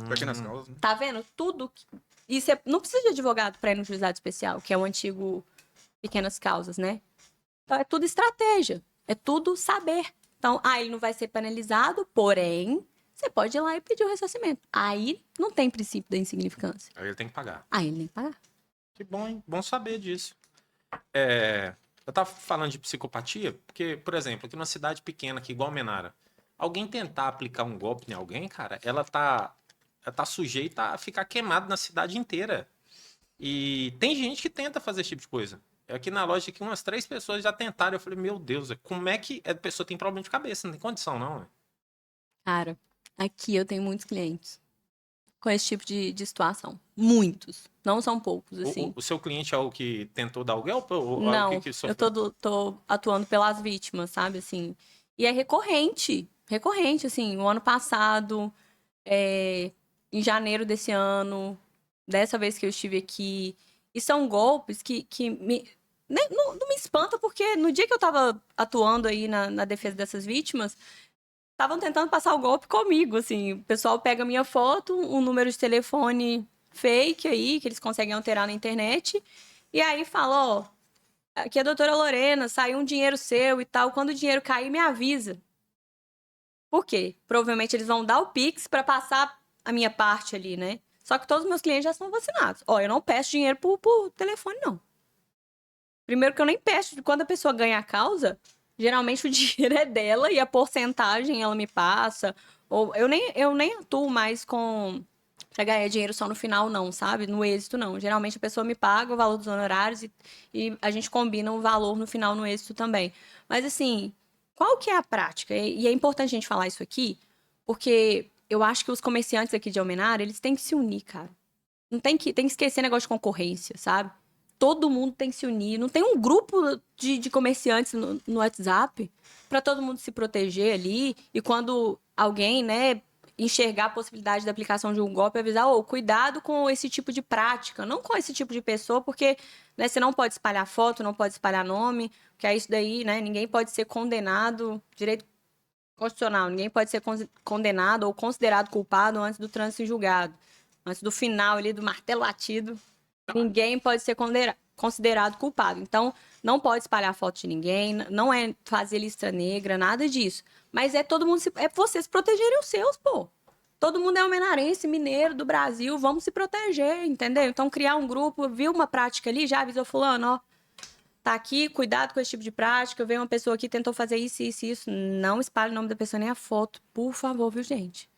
Pequenas causas, né? Tá vendo? Tudo. E você não precisa de advogado para ir no juizado especial, que é o antigo pequenas causas, né? Então é tudo estratégia, é tudo saber. Então, ele não vai ser penalizado, porém, você pode ir lá e pedir o ressarcimento. Aí não tem princípio da insignificância. Aí ele tem que pagar. Aí ele tem que pagar. Que bom, hein? Bom saber disso. Eu tava falando de psicopatia, porque, por exemplo, aqui numa cidade pequena, aqui, igual Menara, alguém tentar aplicar um golpe em alguém, cara, ela tá sujeita a ficar queimada na cidade inteira. E tem gente que tenta fazer esse tipo de coisa. Aqui na loja, aqui, umas 3 pessoas já tentaram. Eu falei, meu Deus, como é que a pessoa tem problema de cabeça? Não tem condição, não. Né? Cara, aqui eu tenho muitos clientes com esse tipo de situação. Muitos. Não são poucos, assim. O seu cliente é o que tentou dar o golpe? Ou é Não, o que eu sofreu? tô atuando pelas vítimas, sabe, assim. E é recorrente. Recorrente, assim. O ano passado, em janeiro desse ano, dessa vez que eu estive aqui. E são golpes que Não me espanta, porque no dia que eu tava atuando aí na defesa dessas vítimas, estavam tentando passar o golpe comigo, assim. O pessoal pega minha foto, um número de telefone fake aí, que eles conseguem alterar na internet, e aí fala, ó, aqui é a doutora Lorena, saiu um dinheiro seu e tal, quando o dinheiro cair, me avisa. Por quê? Provavelmente eles vão dar o Pix pra passar a minha parte ali, né? Só que todos os meus clientes já são vacinados. Ó, eu não peço dinheiro por telefone, não. Primeiro que eu nem peço, quando a pessoa ganha a causa, geralmente o dinheiro é dela e a porcentagem ela me passa. Ou eu nem atuo mais pra ganhar dinheiro só no final, não, sabe? No êxito, não. Geralmente a pessoa me paga o valor dos honorários e a gente combina o valor no final no êxito também. Mas assim, qual que é a prática? E é importante a gente falar isso aqui, porque eu acho que os comerciantes aqui de Almenara, eles têm que se unir, cara. Não tem que esquecer negócio de concorrência, sabe? Todo mundo tem que se unir. Não tem um grupo de comerciantes no WhatsApp para todo mundo se proteger ali. E quando alguém, né, enxergar a possibilidade da aplicação de um golpe, avisar, ô, cuidado com esse tipo de prática, não com esse tipo de pessoa, porque né, você não pode espalhar foto, não pode espalhar nome, que é isso daí, né? Ninguém pode ser condenado, direito constitucional, ninguém pode ser condenado ou considerado culpado antes do trânsito em julgado. Antes do final ali, do martelo latido, ninguém pode ser considerado culpado. Então, não pode espalhar foto de ninguém, não é fazer lista negra, nada disso. Mas é todo mundo, é vocês protegerem os seus, pô. Todo mundo é almenarense, mineiro do Brasil, vamos se proteger, entendeu? Então, criar um grupo, viu uma prática ali, já avisou fulano, ó, tá aqui, cuidado com esse tipo de prática, veio uma pessoa aqui, tentou fazer isso, isso, isso, não espalhe o nome da pessoa nem a foto, por favor, viu, gente?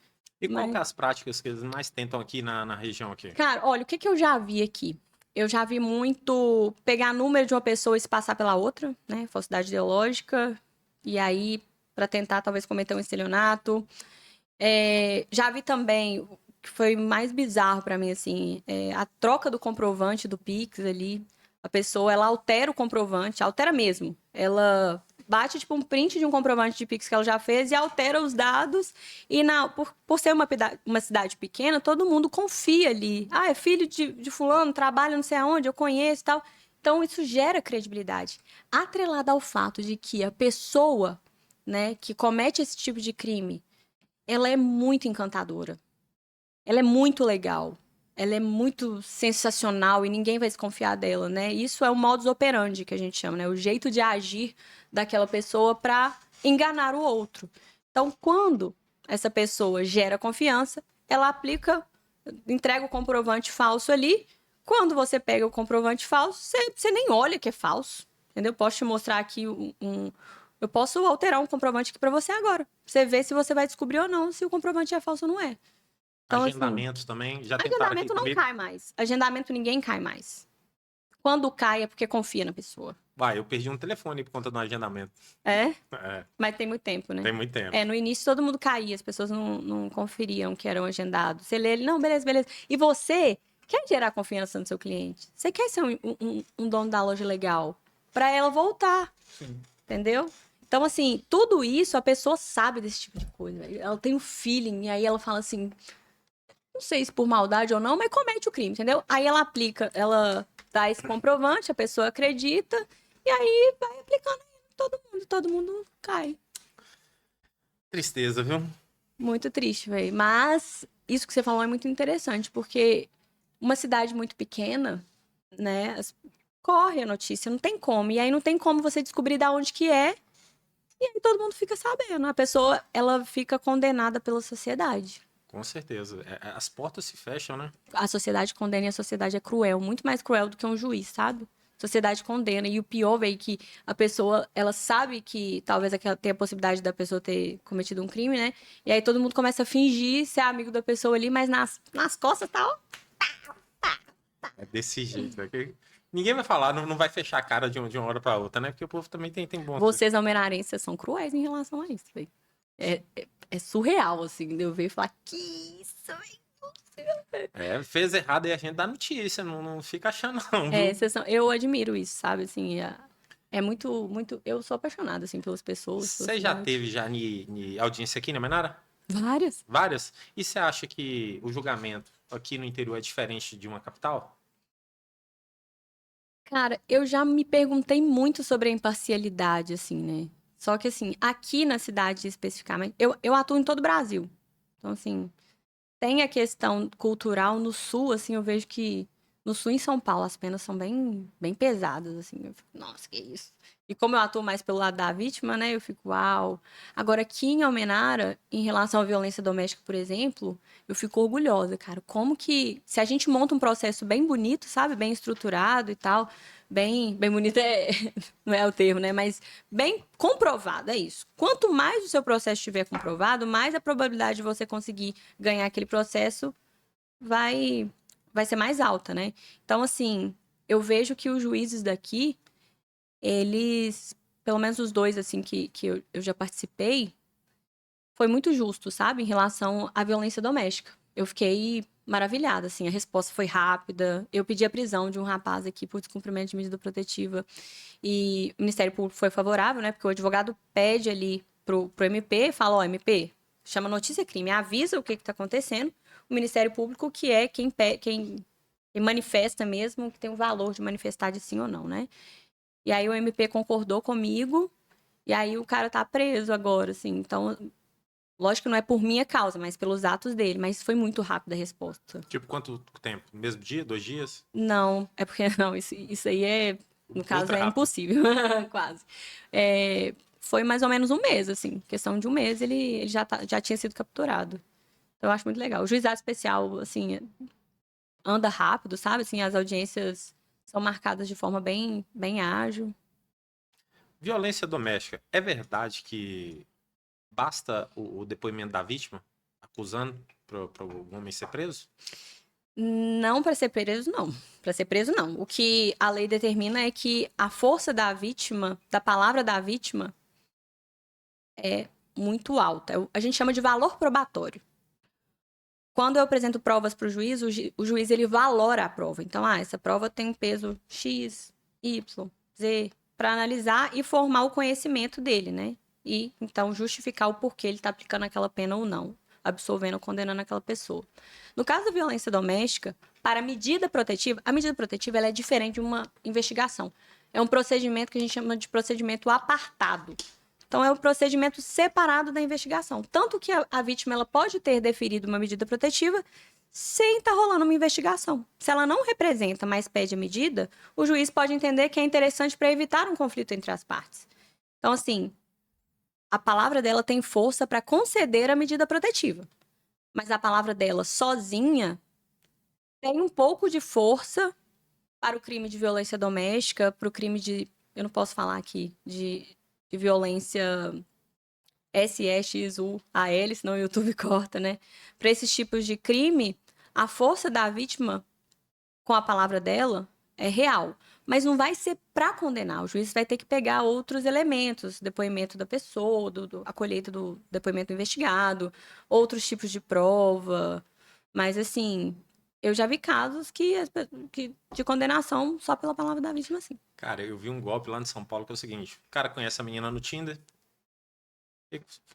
E qual Mas- que é as práticas que eles mais tentam aqui na região aqui? Cara, olha, o que que eu já vi aqui? Eu já vi muito pegar número de uma pessoa e se passar pela outra, né? Falsidade ideológica. E aí, pra tentar talvez cometer um estelionato. Já vi também, o que foi mais bizarro pra mim, assim, a troca do comprovante do Pix ali. A pessoa, ela altera o comprovante, altera mesmo. Ela bate, tipo, um print de um comprovante de Pix que ela já fez e altera os dados. E por ser uma cidade pequena, todo mundo confia ali. Ah, é filho de fulano, trabalha não sei aonde, eu conheço e tal. Então, isso gera credibilidade. Atrelado ao fato de que a pessoa, né, que comete esse tipo de crime, ela é muito encantadora. Ela é muito legal. Ela é muito sensacional e ninguém vai desconfiar dela, né? Isso é o modus operandi que a gente chama, né? O jeito de agir daquela pessoa para enganar o outro. Então, quando essa pessoa gera confiança, ela aplica, entrega o comprovante falso ali. Quando você pega o comprovante falso, você nem olha que é falso, entendeu? Posso te mostrar aqui eu posso alterar um comprovante aqui para você agora. Pra você ver se você vai descobrir ou não se o comprovante é falso ou não é. Então, assim, Agendamentos também, já tentaram aqui agendamento não comigo? cai mais. Agendamento ninguém cai mais. Quando cai é porque confia na pessoa. Vai, eu perdi um telefone por conta do agendamento. É? É, Mas tem muito tempo, né? tem muito tempo. No início todo mundo caía, as pessoas não conferiam que eram agendados. Você lê ele, não, beleza, beleza. E você quer gerar confiança no seu cliente. Você quer ser um dono da loja legal para ela voltar. Sim. Entendeu? Então, assim, tudo isso a pessoa sabe desse tipo de coisa. Ela tem o feeling, e aí ela fala assim, não sei se por maldade ou não, mas comete o crime, entendeu? Aí ela aplica, ela dá esse comprovante, a pessoa acredita, e aí vai aplicando em todo mundo cai. Tristeza, viu? Muito triste, velho. Mas isso que você falou é muito interessante, porque uma cidade muito pequena, né, corre a notícia, não tem como. E aí não tem como você descobrir de onde que é, e aí todo mundo fica sabendo. A pessoa, ela fica condenada pela sociedade. Com certeza. As portas se fecham, né? A sociedade condena e a sociedade é cruel, muito mais cruel do que um juiz, sabe? A sociedade condena. E o pior, velho, que a pessoa, ela sabe que talvez tenha a possibilidade da pessoa ter cometido um crime, né? E aí todo mundo começa a fingir ser amigo da pessoa ali, mas nas costas tá, ó. É desse jeito. Ninguém vai falar, não vai fechar a cara de uma hora pra outra, né? Porque o povo também tem bom. Vocês almenarenses são cruéis em relação a isso, velho. É surreal, assim, de eu ver e falar, que isso, velho. Fez errado e a gente dá notícia, não fica achando, não. Viu? Eu admiro isso, sabe? Assim, é muito, muito. Eu sou apaixonada, assim, pelas pessoas. pela Você já cidade. teve audiência aqui na Menara? Várias. Várias? E você acha que o julgamento aqui no interior é diferente de uma capital? Cara, eu já me perguntei muito sobre a imparcialidade, assim, né? Só que, assim, aqui na cidade especificamente, eu atuo em todo o Brasil. Então, assim, tem a questão cultural no sul, assim, eu vejo que no sul em São Paulo as penas são bem pesadas, assim. Eu fico, nossa, que isso. E como eu atuo mais pelo lado da vítima, né, eu fico, uau. Agora, aqui em Almenara, em relação à violência doméstica, por exemplo, eu fico orgulhosa, cara. Como que, se a gente monta um processo bem bonito, sabe, bem estruturado e tal, bem bonito não é o termo, né, mas bem comprovado, é isso. Quanto mais o seu processo estiver comprovado, mais a probabilidade de você conseguir ganhar aquele processo vai vai ser mais alta, né? Então, assim, eu vejo que os juízes daqui, eles, pelo menos os dois, assim, que eu já participei, foi muito justo, sabe? Em relação à violência doméstica. Eu fiquei maravilhada, assim, a resposta foi rápida. Eu pedi a prisão de um rapaz aqui por descumprimento de medida protetiva e o Ministério Público foi favorável, né? Porque o advogado pede ali pro MP, fala, ó, MP, chama notícia crime, avisa o que tá acontecendo. O Ministério Público, que é quem manifesta mesmo, que tem o valor de manifestar de sim ou não, né? E aí o MP concordou comigo, e aí o cara tá preso agora, assim. Então, lógico que não é por minha causa, mas pelos atos dele. Mas foi muito rápida a resposta. Tipo, quanto tempo? Mesmo dia? 2 dias? Não, é porque não, isso aí é, no caso, Ultra é rápido. impossível, quase. É, foi mais ou menos um mês, assim. Questão de um mês, ele já tinha sido capturado. Então, eu acho muito legal. O juizado especial, assim, anda rápido, sabe? Assim, as audiências são marcadas de forma bem ágil. Violência doméstica. É verdade que basta o depoimento da vítima acusando para o homem ser preso? Não para ser preso, não. Para ser preso, não. O que a lei determina é que a força da vítima, da palavra da vítima, é muito alta. A gente chama de valor probatório. Quando eu apresento provas para o juiz, o juiz ele valora a prova. Então, essa prova tem um peso X, Y, Z, para analisar e formar o conhecimento dele, né? E então justificar o porquê ele está aplicando aquela pena ou não, absolvendo ou condenando aquela pessoa. No caso da violência doméstica, para a medida protetiva ela é diferente de uma investigação. É um procedimento que a gente chama de procedimento apartado. Então, é um procedimento separado da investigação. Tanto que a vítima ela pode ter deferido uma medida protetiva sem estar rolando uma investigação. Se ela não representa, mas pede a medida, o juiz pode entender que é interessante para evitar um conflito entre as partes. Então, assim, a palavra dela tem força para conceder a medida protetiva. Mas a palavra dela sozinha tem um pouco de força para o crime de violência doméstica, para o crime de. Eu não posso falar aqui, de violência SEXUAL, senão o YouTube corta, né? Para esses tipos de crime, a força da vítima com a palavra dela é real. Mas não vai ser para condenar. O juiz vai ter que pegar outros elementos, depoimento da pessoa, a colheita do depoimento do investigado, outros tipos de prova. Mas, assim, eu já vi casos que de condenação só pela palavra da vítima, assim. Cara, eu vi um golpe lá em São Paulo que é o seguinte: o cara conhece a menina no Tinder,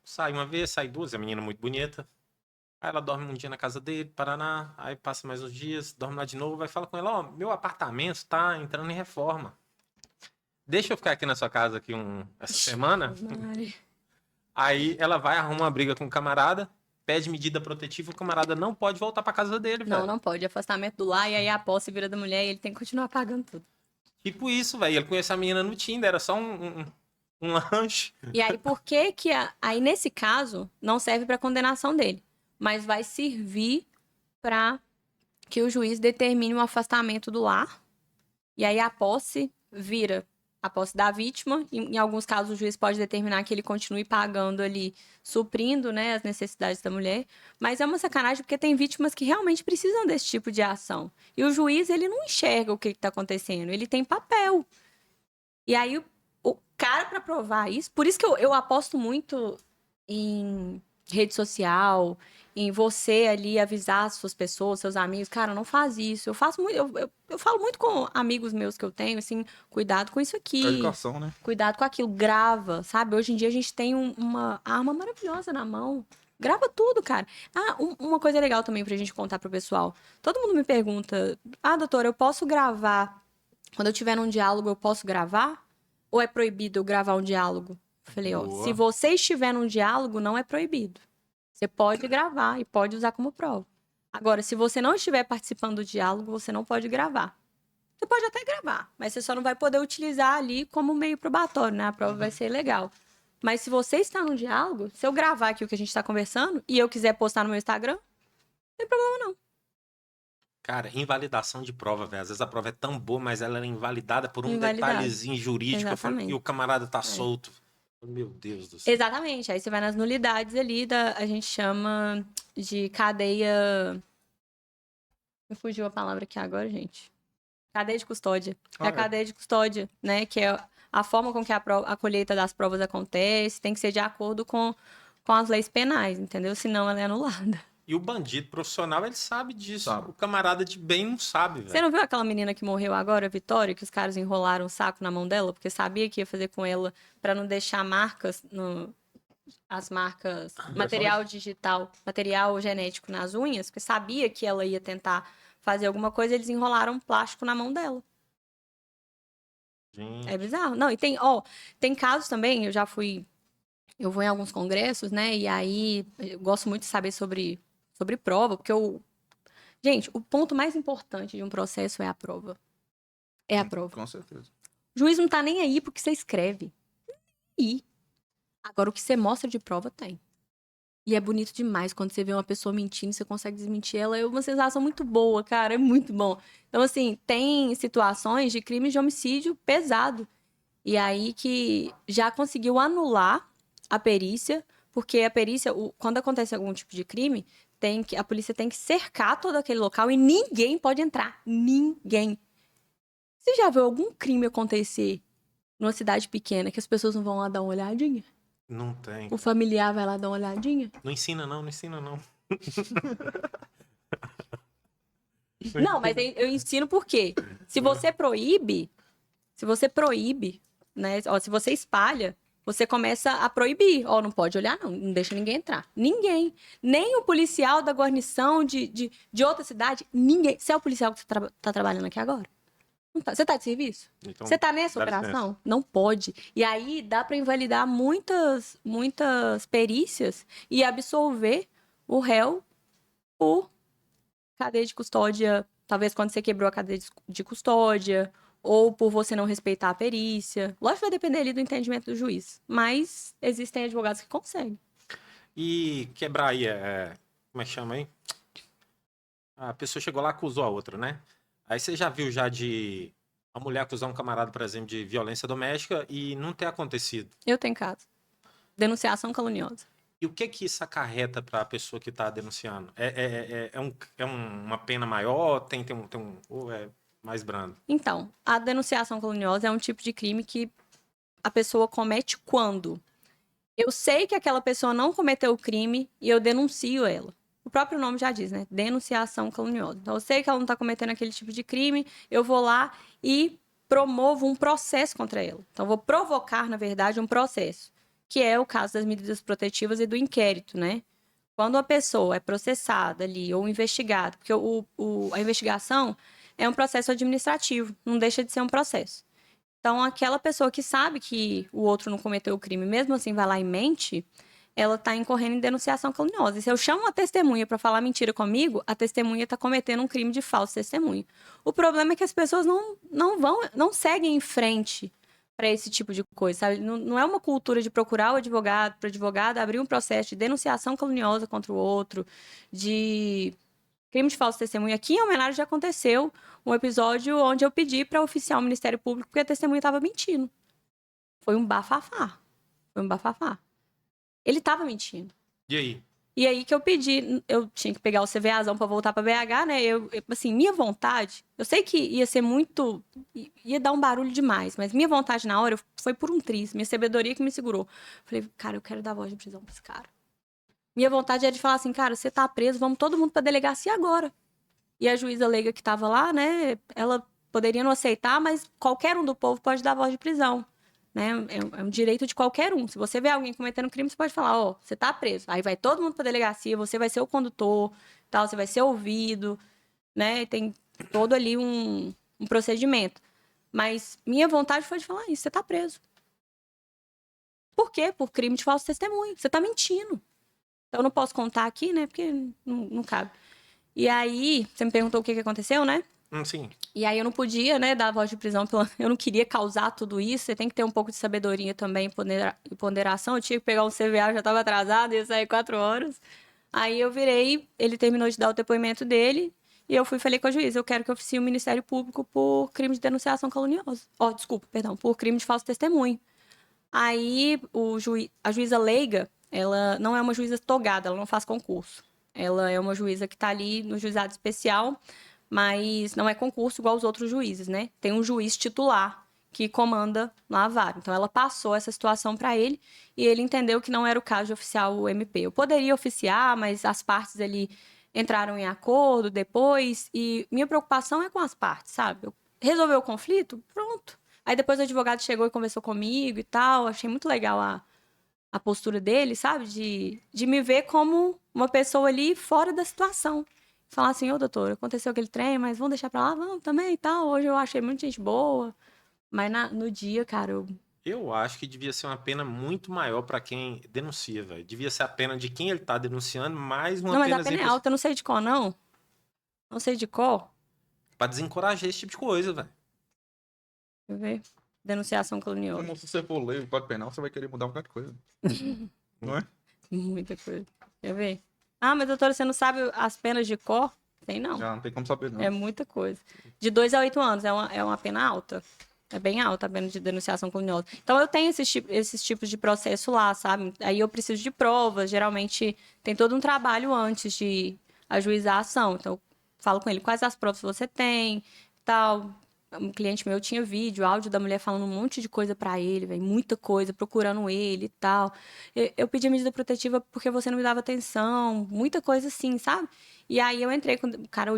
sai uma vez, sai duas, é a menina muito bonita. Aí ela dorme um dia na casa dele, Paraná, aí passa mais uns dias, dorme lá de novo, vai falar com ela, ó, meu apartamento tá entrando em reforma. Deixa eu ficar aqui na sua casa aqui essa semana. Aí ela vai, arruma uma briga com o camarada, pede medida protetiva, o camarada não pode voltar pra casa dele, velho. Não pode. Afastamento do lar e aí a posse vira da mulher e ele tem que continuar pagando tudo. Tipo isso, velho. Ele conheceu a menina no Tinder, era só um lanche. E aí, por que que... Aí, nesse caso, não serve para condenação dele. Mas vai servir para que o juiz determine o afastamento do lar. E aí, a posse vira a posse da vítima. Em alguns casos, o juiz pode determinar que ele continue pagando ali, suprindo, né, as necessidades da mulher. Mas é uma sacanagem porque tem vítimas que realmente precisam desse tipo de ação. E o juiz, ele não enxerga o que está acontecendo. Ele tem papel. E aí, o cara, para provar isso... Por isso que eu aposto muito em rede social, em você ali avisar as suas pessoas, seus amigos. Cara, não faz isso. Eu faço muito... Eu falo muito com amigos meus que eu tenho, assim, cuidado com isso aqui. Educação, né? Cuidado com aquilo. Grava, sabe? Hoje em dia a gente tem uma arma maravilhosa na mão. Grava tudo, cara. Uma coisa legal também pra gente contar pro pessoal. Todo mundo me pergunta, doutora, eu posso gravar quando eu tiver num diálogo, eu posso gravar? Ou é proibido eu gravar um diálogo? Eu falei, ó, Boa. se você estiver num diálogo, não é proibido. Você pode gravar e pode usar como prova. Agora, se você não estiver participando do diálogo, você não pode gravar. Você pode até gravar, mas você só não vai poder utilizar ali como meio probatório, né? A prova vai ser legal. Mas se você está num diálogo, se eu gravar aqui o que a gente está conversando e eu quiser postar no meu Instagram, não tem problema não. Cara, invalidação de prova, velho. Às vezes a prova é tão boa, mas ela é invalidada por um Invalidado. detalhezinho jurídico Exatamente. e o camarada tá É. solto. Meu Deus do céu. Exatamente. Aí você vai nas nulidades ali, a gente chama de cadeia... Me fugiu a palavra aqui agora, gente. Cadeia de custódia. É Ah, a cadeia de custódia, né? Que é a forma com que a colheita das provas acontece, tem que ser de acordo com as leis penais, entendeu? Senão ela é anulada. E o bandido profissional, ele sabe disso. Sabe. O camarada de bem não sabe, Você velho. não viu aquela menina que morreu agora, a Vitória, que os caras enrolaram o saco na mão dela, porque sabia que ia fazer com ela pra não deixar marcas as marcas, material digital, material genético nas unhas, porque sabia que ela ia tentar fazer alguma coisa, eles enrolaram plástico na mão dela. Gente. É bizarro. Não, e tem casos também, eu vou em alguns congressos, né? E aí eu gosto muito de saber sobre prova, porque gente, o ponto mais importante de um processo é a prova. É a prova. Com certeza. O juiz não tá nem aí porque você escreve. E agora o que você mostra de prova tem. E é bonito demais quando você vê uma pessoa mentindo e você consegue desmentir ela. É uma sensação muito boa, cara. É muito bom. Então, assim, tem situações de crimes de homicídio pesado. E aí que já conseguiu anular a perícia, porque a perícia, quando acontece algum tipo de crime, a polícia tem que cercar todo aquele local e ninguém pode entrar. Ninguém. Você já viu algum crime acontecer numa cidade pequena que as pessoas não vão lá dar uma olhadinha? Não tem. O familiar vai lá dar uma olhadinha? Não ensina não, não ensina não. Não, mas eu ensino por quê? Se você proíbe, né? Ó, se você espalha, você começa a proibir. Ó, não pode olhar, não deixa ninguém entrar. Ninguém. Nem o policial da guarnição de outra cidade, ninguém. Você é o policial que tá trabalhando aqui agora? Não tá. Você tá de serviço? Então, Você tá nessa dá operação? licença. Não pode. E aí dá pra invalidar muitas perícias e absolver o réu por cadeia de custódia, talvez quando você quebrou a cadeia de custódia, ou por você não respeitar a perícia. Lógico que vai depender ali do entendimento do juiz, mas existem advogados que conseguem. E quebrar aí, como é que chama aí? A pessoa chegou lá e acusou a outra, né? Aí você já viu de a mulher acusar um camarada, por exemplo, de violência doméstica e não ter acontecido. Eu tenho caso. Denunciação caluniosa. E o que isso acarreta para a pessoa que está denunciando? Uma pena maior? Ou é mais brando? Então, a denunciação caluniosa é um tipo de crime que a pessoa comete quando eu sei que aquela pessoa não cometeu o crime e eu denuncio ela. O próprio nome já diz, né? Denunciação caluniosa. Então, eu sei que ela não está cometendo aquele tipo de crime, eu vou lá e promovo um processo contra ela. Então, eu vou provocar, na verdade, um processo, que é o caso das medidas protetivas e do inquérito, né? Quando a pessoa é processada ali ou investigada, porque a investigação é um processo administrativo, não deixa de ser um processo. Então, aquela pessoa que sabe que o outro não cometeu o crime, mesmo assim vai lá e mente, ela está incorrendo em denunciação caluniosa. E se eu chamo uma testemunha para falar mentira comigo, a testemunha está cometendo um crime de falso testemunho. O problema é que as pessoas não seguem em frente para esse tipo de coisa, sabe? Não é uma cultura de procurar o advogado, para o advogado abrir um processo de denunciação caluniosa contra o outro, de crime de falso testemunho. Aqui em Almenara já aconteceu um episódio onde eu pedi para oficiar o Ministério Público porque a testemunha estava mentindo. Foi um bafafá. Ele estava mentindo. E aí? E aí que eu pedi, eu tinha que pegar o CVAzão para voltar para BH, né? Assim, minha vontade, eu sei que ia ser muito, ia dar um barulho demais, mas minha vontade na hora foi por um triz, minha sabedoria que me segurou. Falei, cara, eu quero dar voz de prisão pra esse cara. Minha vontade é de falar assim, cara, você tá preso, vamos todo mundo pra delegacia agora. E a juíza leiga que tava lá, né, ela poderia não aceitar, mas qualquer um do povo pode dar voz de prisão, né? É um direito de qualquer um. Se você vê alguém cometendo crime, você pode falar, ó, você tá preso. Aí vai todo mundo pra delegacia, você vai ser o condutor, tal, você vai ser ouvido, né? Tem todo ali um procedimento. Mas minha vontade foi de falar isso, você tá preso. Por quê? Por crime de falso testemunho. Você tá mentindo. Então, eu não posso contar aqui, né? Porque não cabe. E aí, você me perguntou o que aconteceu, né? Sim. E aí eu não podia, né, dar a voz de prisão, eu não queria causar tudo isso, você tem que ter um pouco de sabedoria também e ponderação. Eu tinha que pegar um CVA, já estava atrasado, ia sair 4 horas. Aí eu virei, ele terminou de dar o depoimento dele, e eu fui e falei com a juíza, eu quero que oficie o Ministério Público por crime de denunciação caluniosa. Desculpa, perdão, por crime de falso testemunho. Aí a juíza leiga, ela não é uma juíza togada, ela não faz concurso. Ela é uma juíza que está ali no juizado especial, mas não é concurso igual os outros juízes, né? Tem um juiz titular que comanda lá a vara. Então, ela passou essa situação para ele e ele entendeu que não era o caso de oficiar o MP. Eu poderia oficiar, mas as partes ali entraram em acordo depois e minha preocupação é com as partes, sabe? Resolveu o conflito? Pronto. Aí depois o advogado chegou e conversou comigo e tal. Achei muito legal a postura dele, sabe? De me ver como uma pessoa ali fora da situação. Falar assim, ô doutor, aconteceu aquele trem, mas vamos deixar pra lá? Vamos também e tal. Hoje eu achei muita gente boa. Mas no dia, cara, Eu acho que devia ser uma pena muito maior pra quem denuncia, velho. Devia ser a pena de quem ele tá denunciando, mais uma Não, mas pena a pena é alta, eu não sei de qual, não. Não sei de qual. pra desencorajar esse tipo de coisa, velho. Deixa eu ver. Denunciação caluniosa. Como se você for ler o Código Penal, você vai querer mudar um bocado de coisa. Não é? Muita coisa. Quer ver? Ah, mas doutora, você não sabe as penas de cor? Tem não. Já não tem como saber, não. É muita coisa. De 2 a 8 anos, é uma pena alta. É bem alta a pena de denunciação caluniosa. Então, eu tenho esses tipos de processo lá, sabe? Aí eu preciso de provas. Geralmente, tem todo um trabalho antes de ajuizar a ação. Então, eu falo com ele quais as provas você tem, tal. Um cliente meu tinha vídeo, áudio da mulher falando um monte de coisa pra ele, véio, muita coisa, procurando ele e tal. Eu pedi a medida protetiva porque você não me dava atenção, muita coisa assim, sabe? E aí eu entrei com... O cara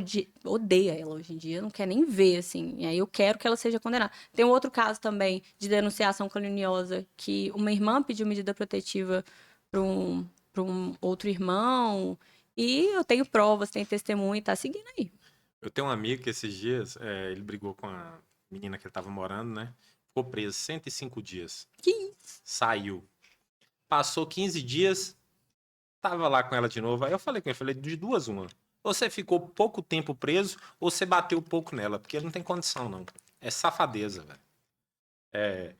odeia ela hoje em dia, não quer nem ver, assim. E aí eu quero que ela seja condenada. Tem um outro caso também de denunciação caluniosa, que uma irmã pediu medida protetiva para um outro irmão, e eu tenho provas, tenho testemunho, tá seguindo aí. Eu tenho um amigo que esses dias, ele brigou com a menina que ele tava morando, né? Ficou preso 105 dias. Que isso? Saiu. Passou 15 dias, tava lá com ela de novo. Aí eu falei com ele, de duas uma. Ou você ficou pouco tempo preso, ou você bateu pouco nela, porque não tem condição, não. É safadeza, velho.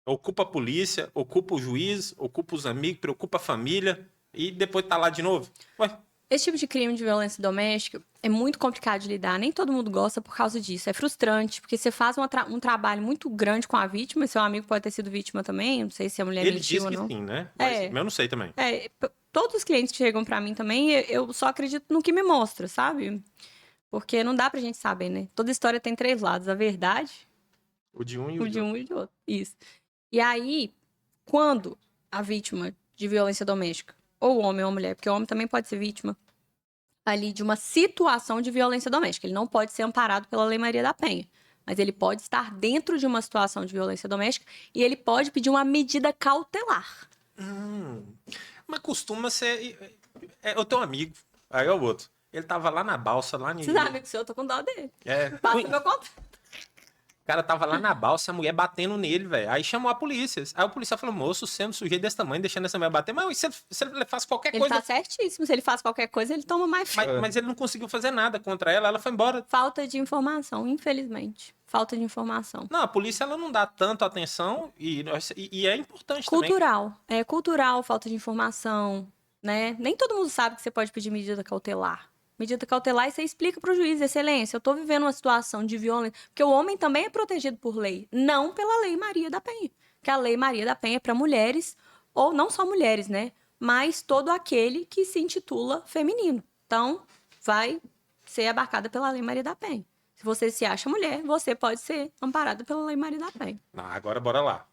Ocupa a polícia, ocupa o juiz, ocupa os amigos, preocupa a família, e depois tá lá de novo. Ué, Esse tipo de crime de violência doméstica é muito complicado de lidar. Nem todo mundo gosta por causa disso. É frustrante, porque você faz um trabalho muito grande com a vítima. Seu amigo pode ter sido vítima também. Não sei se a mulher ele mentiu diz ou que não. sim, né? Mas eu não sei também. Todos os clientes que chegam pra mim também, eu só acredito no que me mostra, sabe? Porque não dá pra gente saber, né? Toda história tem 3 lados. A verdade, O de um e o de um e o de outro. Isso. E aí, quando a vítima de violência doméstica, ou homem ou mulher, porque o homem também pode ser vítima ali de uma situação de violência doméstica. Ele não pode ser amparado pela Lei Maria da Penha, mas ele pode estar dentro de uma situação de violência doméstica e ele pode pedir uma medida cautelar. Mas costuma ser. Eu tenho um amigo, aí é o outro. Ele tava lá na balsa, lá Você sabe que o senhor, eu tô com dó dele. Passa meu contato. O cara tava lá na balsa, a mulher batendo nele, velho. Aí chamou a polícia. Aí o policial falou, moço, sendo sujeito desse tamanho, deixando essa mulher bater. Mas se ele faz qualquer Ele coisa... tá certíssimo. Se ele faz qualquer coisa, ele toma mais... Mas ele não conseguiu fazer nada contra ela, ela foi embora. Falta de informação, infelizmente. Falta de informação. Não, a polícia ela não dá tanta atenção e é importante cultural. É cultural, falta de informação, né? Nem todo mundo sabe que você pode pedir medida cautelar. Medida cautelar e você explica para o juiz, excelência, eu estou vivendo uma situação de violência. Porque o homem também é protegido por lei, não pela Lei Maria da Penha. Que a Lei Maria da Penha é para mulheres, ou não só mulheres, né? Mas todo aquele que se intitula feminino. Então, vai ser abarcada pela Lei Maria da Penha. Se você se acha mulher, você pode ser amparado pela Lei Maria da Penha. Não, agora bora lá.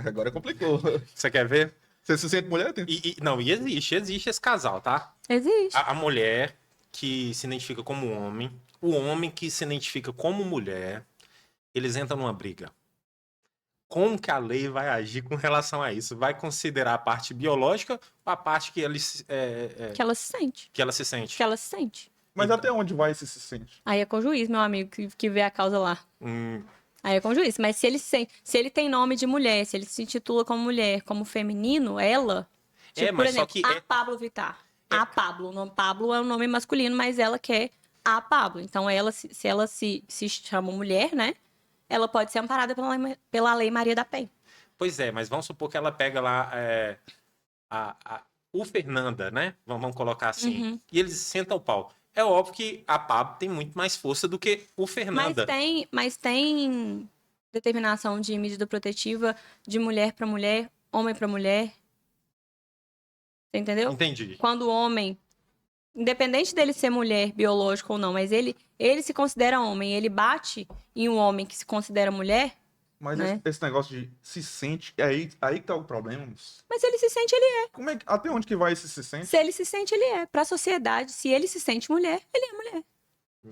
Agora complicou. Você quer ver? Você se sente mulher? Não, existe esse casal, tá? Existe. A mulher que se identifica como homem, o homem que se identifica como mulher, eles entram numa briga. Como que a lei vai agir com relação a isso? Vai considerar a parte biológica ou a parte que eles... Que ela se sente. Que ela se sente? Que ela se sente. Mas Então. até onde vai esse se sente? Aí é com o juiz, meu amigo, que vê a causa lá. Aí é com juiz. Mas se ele tem nome de mulher, se ele se intitula como mulher, como feminino, ela. Tipo, por mas só exemplo, que a Pablo Vittar. A Pablo. O nome Pablo é um nome masculino, mas ela quer a Pablo. Então, ela, se ela se chama mulher, né? Ela pode ser amparada pela Lei Maria da Penha. Pois é, mas vamos supor que ela pega lá o Fernanda, né? Vamos colocar assim. Uhum. E eles sentam o pau. É óbvio que a Pablo tem muito mais força do que o Fernanda. Mas tem determinação de medida protetiva de mulher para mulher, homem para mulher. Você entendeu? Entendi. Quando o homem, independente dele ser mulher, biológico ou não, mas ele se considera homem, ele bate em um homem que se considera mulher, Mas né? esse negócio de se sente, é aí que tá o problema. Moço. Mas se ele se sente, ele é. Como é, até onde que vai esse se sente? Se ele se sente, ele é. Pra sociedade, se ele se sente mulher, ele é mulher.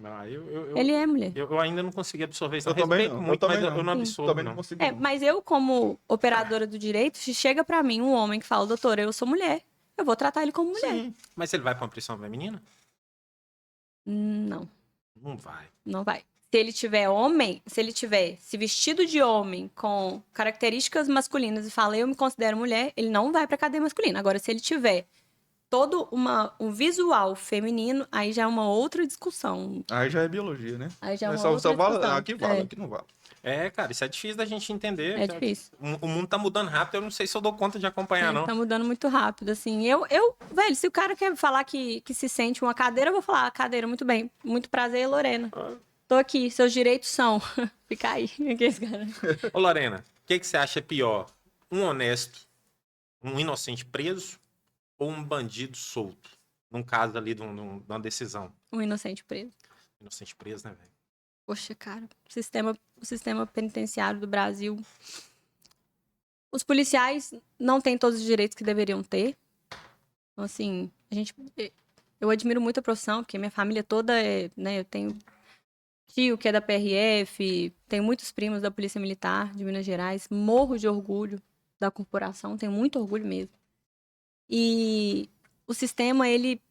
Ah, Ele é mulher. eu ainda não consegui absorver isso. Eu também Respeito não, eu muito, também mas não. eu não Sim. absorvo, Também não não. consigo. É, não. mas eu, como operadora do direito, se chega pra mim um homem que fala, doutora, eu sou mulher, eu vou tratar ele como mulher. Sim. Mas ele vai pra uma prisão feminina? Não, Não vai. não vai. Se ele tiver homem, se ele tiver se vestido de homem com características masculinas e fala, eu me considero mulher, ele não vai pra cadeia masculina. Agora, se ele tiver todo um visual feminino, aí já é uma outra discussão. Aí já é biologia, né? Aí já é uma só outra vale, discussão. aqui vale, É. aqui não vale. É, cara, isso é difícil da gente entender. É difícil. O mundo tá mudando rápido, eu não sei se eu dou conta de acompanhar, não. Tá mudando muito rápido, assim. Velho, se o cara quer falar que se sente uma cadeira, eu vou falar, cadeira, muito bem. Muito prazer, Lorena. Tô aqui, seus direitos são. Fica aí. Aqueles caras. Ô, Lorena, o que você acha pior? Um honesto, um inocente preso ou um bandido solto? Num caso ali de uma decisão. Um inocente preso. Inocente preso, né, velho? Poxa, cara, o sistema penitenciário do Brasil. Os policiais não têm todos os direitos que deveriam ter. Então, assim, eu admiro muito a profissão, porque minha família toda é, né, eu tenho tio que é da PRF, tenho muitos primos da Polícia Militar de Minas Gerais, morro de orgulho da corporação, tenho muito orgulho mesmo. E o sistema, ele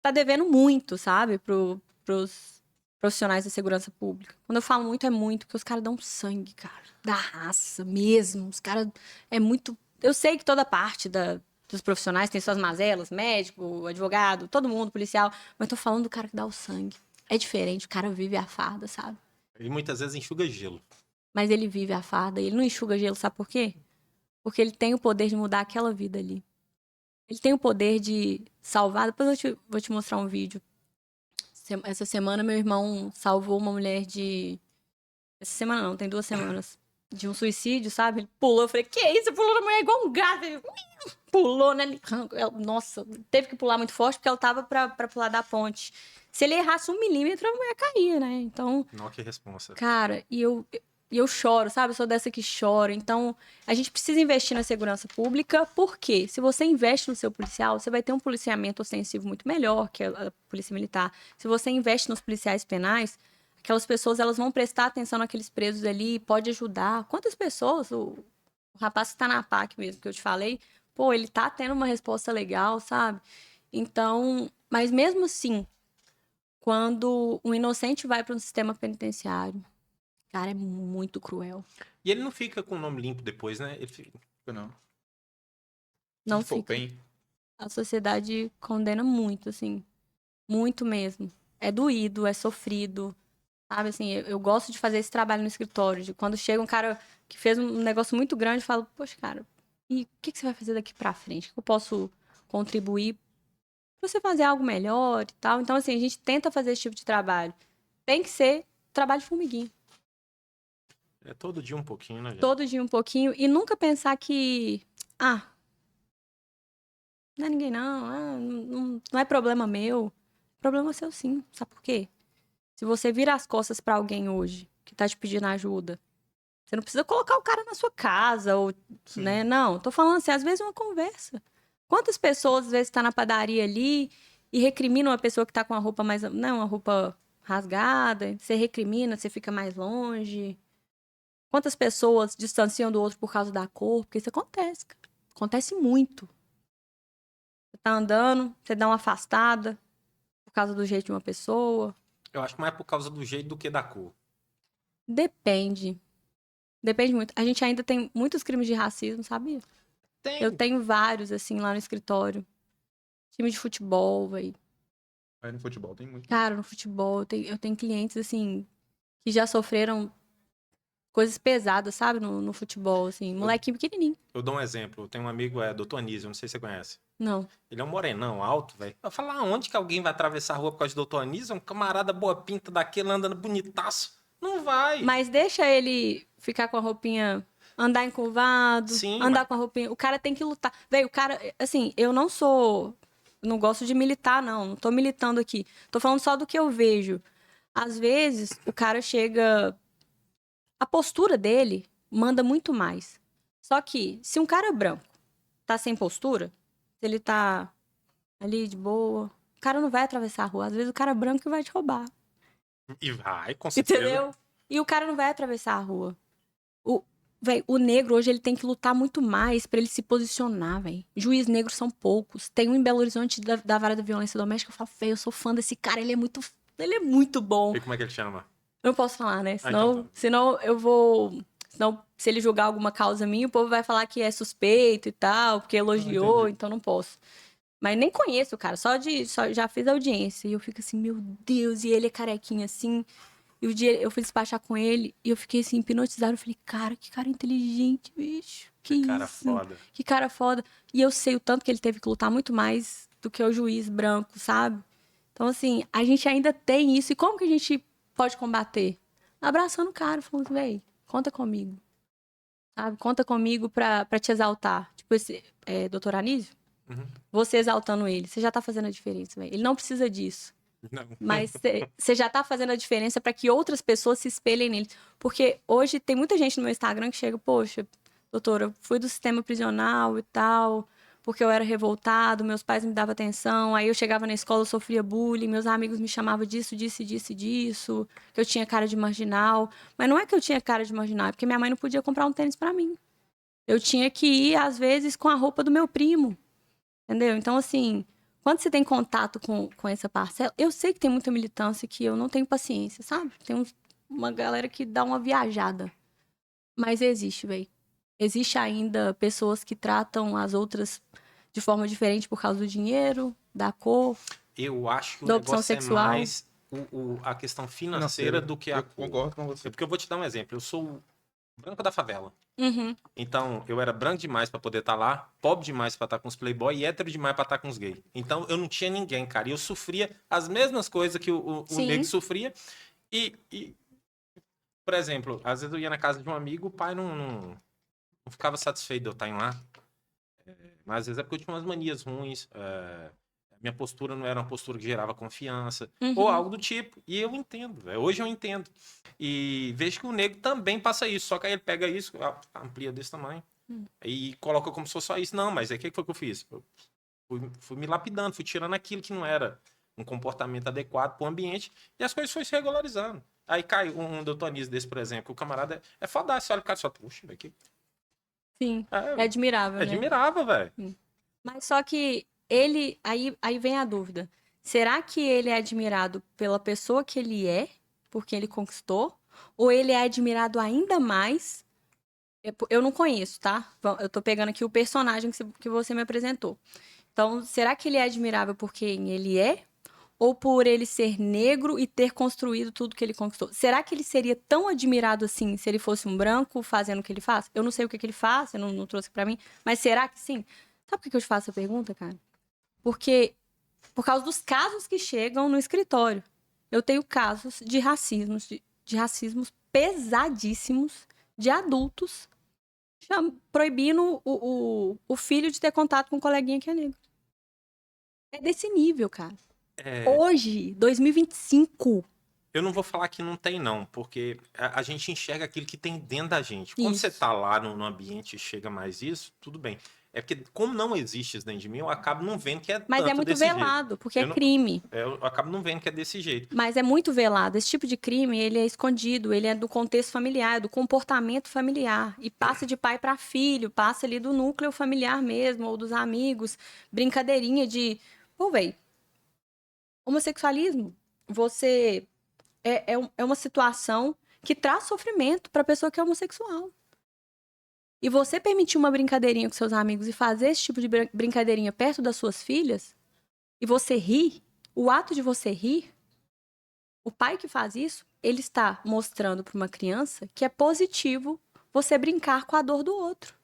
tá devendo muito, sabe, pros profissionais da segurança pública. Quando eu falo muito, é muito, porque os caras dão sangue, cara. Da raça mesmo. Os caras. É muito. Eu sei que toda parte dos profissionais tem suas mazelas, médico, advogado, todo mundo, policial. Mas tô falando do cara que dá o sangue. É diferente, o cara vive a farda, sabe? E muitas vezes enxuga gelo. Mas ele vive a farda, ele não enxuga gelo, sabe por quê? Porque ele tem o poder de mudar aquela vida ali. Ele tem o poder de salvar. Depois eu vou te mostrar um vídeo. Essa semana, meu irmão salvou uma mulher de. Essa semana não, tem 2 semanas. De um suicídio, sabe? Ele pulou. Eu falei, que isso? Você pulou na mulher igual um gato. Ele pulou, né? Nossa, teve que pular muito forte porque ela tava pra pular da ponte. Se ele errasse 1 milímetro, a mulher caía, né? Então. Não, que responsa. Cara, e eu choro, sabe? Eu sou dessa que chora. Então, a gente precisa investir na segurança pública, porque se você investe no seu policial, você vai ter um policiamento ostensivo muito melhor que a polícia militar. Se você investe nos policiais penais, aquelas pessoas elas vão prestar atenção naqueles presos ali, pode ajudar. Quantas pessoas, o rapaz que tá na PAC mesmo, que eu te falei, pô, ele tá tendo uma resposta legal, sabe? Então, mas mesmo assim, quando um inocente vai para um sistema penitenciário, cara, é muito cruel. E ele não fica com o nome limpo depois, né? Ele fica... Não. Não Se for fica. bem, A sociedade condena muito, assim. Muito mesmo. É doído, é sofrido. Sabe, assim, eu gosto de fazer esse trabalho no escritório. De quando chega um cara que fez um negócio muito grande, eu falo, poxa, cara, e o que você vai fazer daqui pra frente? O que eu posso contribuir pra você fazer algo melhor e tal? Então, assim, a gente tenta fazer esse tipo de trabalho. Tem que ser trabalho de formiguinha. É todo dia um pouquinho, né, gente? Todo dia um pouquinho. E nunca pensar que, não é ninguém não, não é problema meu. Problema seu sim. Sabe por quê? Se você vira as costas pra alguém hoje que tá te pedindo ajuda, você não precisa colocar o cara na sua casa, ou, sim. né? Não, tô falando assim, às vezes é uma conversa. Quantas pessoas, às vezes, tá na padaria ali e recriminam uma pessoa que tá com a roupa mais, não, uma roupa rasgada, você recrimina, você fica mais longe. Quantas pessoas distanciam do outro por causa da cor? Porque isso acontece, cara. Acontece muito. Você tá andando, você dá uma afastada por causa do jeito de uma pessoa. Eu acho que mais por causa do jeito do que da cor. Depende. Depende muito. A gente ainda tem muitos crimes de racismo, sabia? Tem. Eu tenho vários, assim, lá no escritório. Time de futebol, velho. Aí no futebol tem muito. Cara, no futebol, eu tenho clientes, assim, que já sofreram coisas pesadas, sabe? No futebol, assim. Molequinho pequenininho. Eu dou um exemplo. Eu tenho um amigo, Dr. Anísio, não sei se você conhece. Não. Ele é um morenão, alto, velho. Eu falo, aonde que alguém vai atravessar a rua por causa do Dr. Anísio? Um camarada boa pinta daquele andando bonitaço. Não vai. Mas deixa ele ficar com a roupinha, andar encurvado, Sim, andar mas- com a roupinha. O cara tem que lutar. Véi, o cara, assim, eu não gosto de militar, não. Não tô militando aqui. Tô falando só do que eu vejo. Às vezes, o cara chega. A postura dele manda muito mais. Só que, se um cara branco tá sem postura, se ele tá ali de boa, o cara não vai atravessar a rua. Às vezes o cara branco vai te roubar. E vai, com certeza. Entendeu? E o cara não vai atravessar a rua. O negro hoje ele tem que lutar muito mais pra ele se posicionar, velho. Juiz negros são poucos. Tem um em Belo Horizonte da vara da violência doméstica. Eu falo, feio, eu sou fã desse cara, ele é muito bom. E como é que ele chama? Eu não posso falar, né? Então tá. Senão eu vou. Senão, se ele julgar alguma causa minha, o povo vai falar que é suspeito e tal, porque elogiou, entendi. então não posso. Mas nem conheço o cara, só já fiz audiência. E eu fico assim, meu Deus, e ele é carequinho assim. E o dia eu fui despachar com ele e eu fiquei assim, hipnotizada. Eu falei, cara, que cara inteligente, bicho. Que Cara isso? foda. Que cara foda. E eu sei o tanto que ele teve que lutar muito mais do que o juiz branco, sabe? Então, assim, a gente ainda tem isso. E como que a gente pode combater? Abraçando o cara, falando, véi, conta comigo. Sabe? Conta comigo pra te exaltar. Tipo, esse doutor Anísio, Uhum. você exaltando ele, você já tá fazendo a diferença, velho. Ele não precisa disso. Não. Mas você já tá fazendo a diferença para que outras pessoas se espelhem nele. Porque hoje tem muita gente no meu Instagram que chega, poxa, doutora, eu fui do sistema prisional e tal, porque eu era revoltado, meus pais me davam atenção, aí eu chegava na escola, eu sofria bullying, meus amigos me chamavam disso, disso, disso e disso, que eu tinha cara de marginal. Mas não é que eu tinha cara de marginal, é porque minha mãe não podia comprar um tênis para mim. Eu tinha que ir, às vezes, com a roupa do meu primo. Entendeu? Então, assim, quando você tem contato com essa parcela, eu sei que tem muita militância que eu não tenho paciência, sabe? Tem uma galera que dá uma viajada. Mas existe, velho. Existe ainda pessoas que tratam as outras de forma diferente por causa do dinheiro, da cor, Eu acho que o da opção negócio é sexual. mais a questão financeira do que a Eu cor. concordo com você. É porque eu vou te dar um exemplo. Eu sou o branco da favela. Uhum. Então, eu era branco demais pra poder estar lá, pobre demais pra estar com os playboy e hétero demais pra estar com os gays. Então, eu não tinha ninguém, cara. E eu sofria as mesmas coisas que o Sim. negro sofria. Por exemplo, às vezes eu ia na casa de um amigo, o pai não ficava satisfeito de eu estar em lá. Mas às vezes é porque eu tinha umas manias ruins. Minha postura não era uma postura que gerava confiança. Ou Uhum. algo do tipo. E eu entendo, véio. Hoje eu entendo. E vejo que o negro também passa isso. Só que aí ele pega isso, amplia desse tamanho. E coloca como se fosse só isso. Não, mas aí o que foi que eu fiz? Eu fui me lapidando, fui tirando aquilo que não era um comportamento adequado para o ambiente. E as coisas foram se regularizando. Aí cai um doutor Anísio desse, por exemplo, que o camarada é foda-se, olha o cara só, puxa, velho, que... Sim. É É admirável, né? admirável, velho. Mas só que ele. Aí vem a dúvida. Será que ele é admirado pela pessoa que ele é, porque ele conquistou? Ou ele é admirado ainda mais? Eu não conheço, tá? Eu tô pegando aqui o personagem que você me apresentou. Então, será que ele é admirável por quem ele é? Ou por ele ser negro e ter construído tudo que ele conquistou? Será que ele seria tão admirado assim se ele fosse um branco fazendo o que ele faz? Eu não sei o que ele faz, você não trouxe pra mim, mas será que sim? Sabe por que eu te faço essa pergunta, cara? Porque por causa dos casos que chegam no escritório. Eu tenho casos de racismos, de racismos pesadíssimos de adultos proibindo o filho de ter contato com um coleguinha que é negro. É desse nível, cara. Hoje, 2025. Eu não vou falar que não tem, não, porque a gente enxerga aquilo que tem dentro da gente. Quando Isso. você tá lá no ambiente e chega mais isso, tudo bem. É porque, como não existe isso dentro de mim, eu acabo não vendo que é Mas tanto é muito desse jeito. velado, porque Eu é não- crime. Eu acabo não vendo que é desse jeito. Mas é muito velado. Esse tipo de crime, ele é escondido, ele é do contexto familiar, é do comportamento familiar. E passa de pai para filho, passa ali do núcleo familiar mesmo, ou dos amigos. Brincadeirinha de... Pô, velho, homossexualismo, você... É uma situação que traz sofrimento pra pessoa que é homossexual. E você permitir uma brincadeirinha com seus amigos e fazer esse tipo de brincadeirinha perto das suas filhas, e você rir, o ato de você rir, o pai que faz isso, ele está mostrando para uma criança que é positivo você brincar com a dor do outro.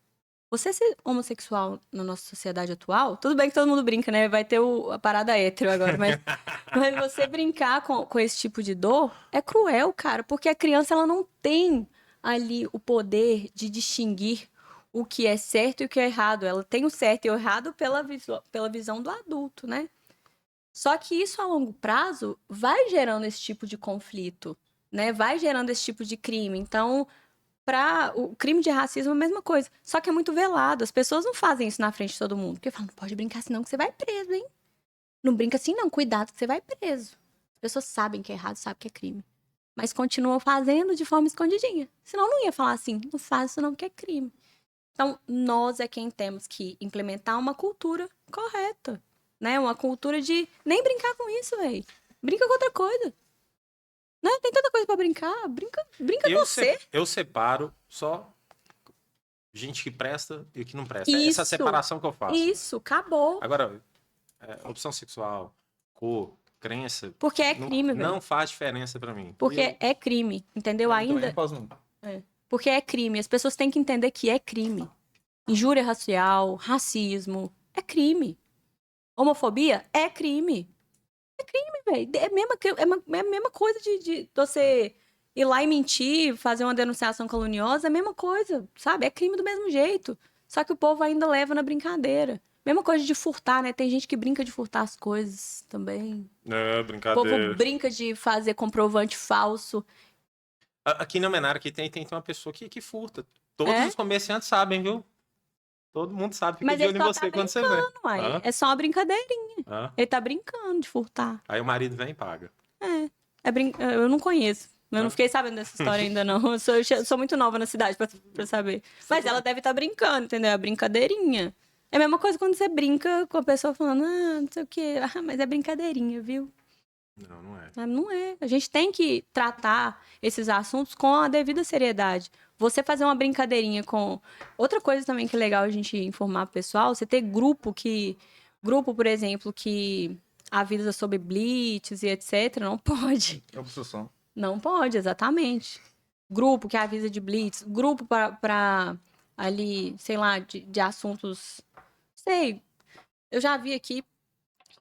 Você ser homossexual na nossa sociedade atual, tudo bem que todo mundo brinca, né? Vai ter a parada hétero agora, mas você brincar com esse tipo de dor é cruel, cara, porque a criança ela não tem ali o poder de distinguir o que é certo e o que é errado. Ela tem o certo e o errado pela visão do adulto, né? Só que isso a longo prazo vai gerando esse tipo de conflito, né? Vai gerando esse tipo de crime. Então, para o crime de racismo é a mesma coisa. Só que é muito velado. As pessoas não fazem isso na frente de todo mundo. Porque falam, não pode brincar assim não que você vai preso, hein? Não brinca assim não, cuidado que você vai preso. As pessoas sabem que é errado, sabem que é crime. Mas continuam fazendo de forma escondidinha. Senão não ia falar assim, não faz isso não porque é crime. Então, nós é quem temos que implementar uma cultura correta. Né? Uma cultura de nem brincar com isso, velho. Brinca com outra coisa. Né? Tem tanta coisa pra brincar. Brinca você. Eu separo só gente que presta e que não presta. É Isso. essa separação que eu faço. Isso, acabou. Agora, opção sexual, cor, crença... Porque é crime, velho. Não faz diferença pra mim. Porque é crime, entendeu? Ainda. Não faz, não. Porque é crime. As pessoas têm que entender que é crime. Injúria racial, racismo, é crime. Homofobia é crime. É crime, velho. É a mesma coisa de você ir lá e mentir, fazer uma denunciação caluniosa, é a mesma coisa, sabe? É crime do mesmo jeito. Só que o povo ainda leva na brincadeira. Mesma coisa de furtar, né? Tem gente que brinca de furtar as coisas também. É, O brincadeira. povo brinca de fazer comprovante falso. Aqui na Menara aqui tem uma pessoa que furta. Todos É? os comerciantes sabem, viu? Todo mundo sabe. Fica Mas de ele olho em só você tá quando você vê. Uai, Hã? é só uma brincadeirinha. Hã? Ele tá brincando de furtar. Aí o marido vem e paga. Eu não conheço. Eu Hã? não fiquei sabendo dessa história ainda, não. Eu sou muito nova na cidade pra saber. Mas ela deve estar brincando, entendeu? É brincadeirinha. É a mesma coisa quando você brinca com a pessoa falando, não sei o quê. Mas é brincadeirinha, viu? Não, não é. Não é. A gente tem que tratar esses assuntos com a devida seriedade. Você fazer uma brincadeirinha com... Outra coisa também que é legal a gente informar pro pessoal, você ter grupo, por exemplo, que avisa sobre blitz e etc, não pode. É obsessão. Não pode, exatamente. Grupo que avisa de blitz, grupo para ali, sei lá, de assuntos... Sei, eu já vi aqui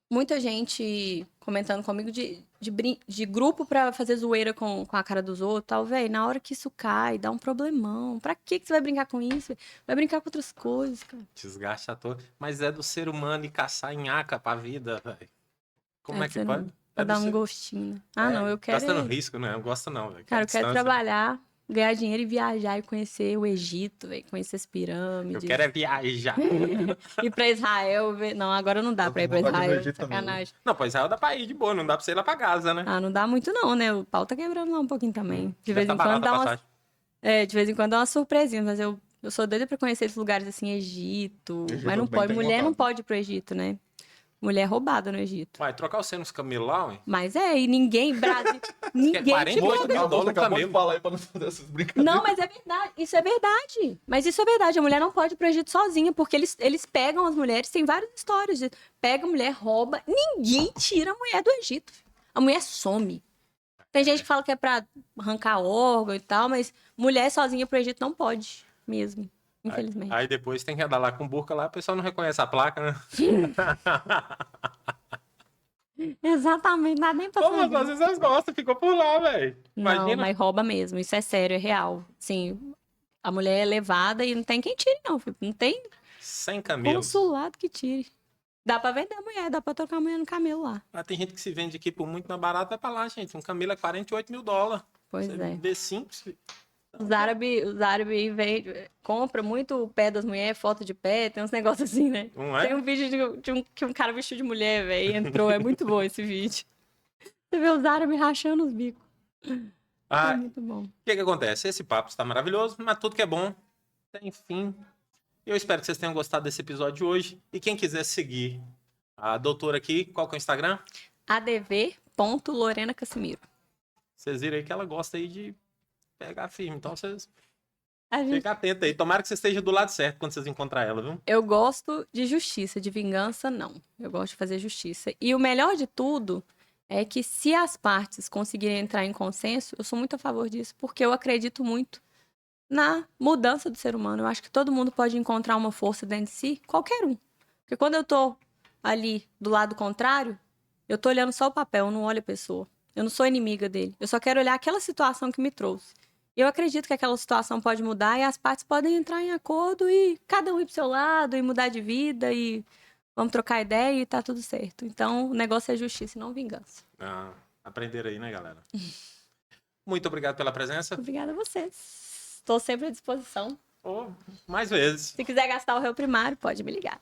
muita gente comentando comigo de grupo pra fazer zoeira com a cara dos outros, tal, velho. Na hora que isso cai, dá um problemão. Pra que você vai brincar com isso? Vai brincar com outras coisas, cara. Desgaste à toa. Mas é do ser humano e caçar nhaca pra vida, velho. Como é que você pode? não- Pra dar um gostinho. Não, eu quero. Gastando risco, né? Não gosto não, velho. Cara, eu quero Distância. trabalhar, ganhar dinheiro e viajar e conhecer o Egito, velho. Conhecer as pirâmides. Eu quero é viajar. Ir pra Israel ver. Não, agora não dá pra ir pra vontade de ver Israel. Egito também. Sacanagem. Não, pois Israel dá pra ir de boa, não dá pra você ir lá pra Gaza, né? Não dá muito não, né? O pau tá quebrando lá um pouquinho também. De vez Deve em tá quando barata a dá umas passagem. de vez em quando dá uma surpresinha, mas eu sou doida pra conhecer esses lugares assim, Egito. Egito Mas não eu também pode, tenho mulher não vontade. pode ir pro Egito, né? Mulher é roubada no Egito. Vai, trocar você nos camelos lá, ué? Mas e ninguém, Brasil, ninguém 48 mil A moça dólares acabou de camelo. falar aí pra não fazer essas brincadeiras. Não, mas é verdade, isso é verdade. Mas isso é verdade, a mulher não pode ir pro Egito sozinha, porque eles pegam as mulheres, tem várias histórias de pega a mulher, rouba, ninguém tira a mulher do Egito. A mulher some. Tem gente que fala que é pra arrancar órgão e tal, mas mulher sozinha pro Egito não pode mesmo, infelizmente. Aí depois tem que andar lá com burca lá, o pessoal não reconhece a placa, né? Exatamente, não dá nem pra Pô, mas saber. às vezes elas gostam, ficou por lá, velho. Não, Imagina. mas rouba mesmo, isso é sério, é real. Sim, a mulher é levada e não tem quem tire, não, filho. Não tem 100 camelos. consulado que tire. Dá pra vender a mulher, dá pra trocar a mulher no camelo lá. Ah, tem gente que se vende aqui por muito mais barato, vai pra lá, gente. Um camelo é 48 mil dólares. Pois Você é. vê simples. Os árabes compram muito o pé das mulheres, foto de pé, tem uns negócios assim, né? Não é? Tem um vídeo que um cara vestido de mulher, velho, entrou. É muito bom esse vídeo. Você vê os árabes rachando os bicos. Ah, É o muito bom. que acontece? Esse papo está maravilhoso, mas tudo que é bom tem fim. Eu espero que vocês tenham gostado desse episódio de hoje. E quem quiser seguir a doutora aqui, qual que é o Instagram? adv.lorena Casimiro. Vocês viram aí que ela gosta aí de pegar firme. Então vocês A gente- fiquem atentos aí. Tomara que você esteja do lado certo quando vocês encontrar ela, viu? Eu gosto de justiça, de vingança, não. Eu gosto de fazer justiça. E o melhor de tudo é que se as partes conseguirem entrar em consenso, eu sou muito a favor disso, porque eu acredito muito na mudança do ser humano. Eu acho que todo mundo pode encontrar uma força dentro de si, qualquer um. Porque quando eu tô ali do lado contrário, eu tô olhando só o papel, eu não olho a pessoa. Eu não sou inimiga dele. Eu só quero olhar aquela situação que me trouxe. E eu acredito que aquela situação pode mudar e as partes podem entrar em acordo e cada um ir pro seu lado e mudar de vida e vamos trocar ideia e tá tudo certo. Então, o negócio é justiça e não vingança. Ah, aprenderam aí, né, galera? Muito obrigado pela presença. Obrigada a vocês. Estou sempre à disposição. Ou mais vezes. Se quiser gastar o réu primário, pode me ligar.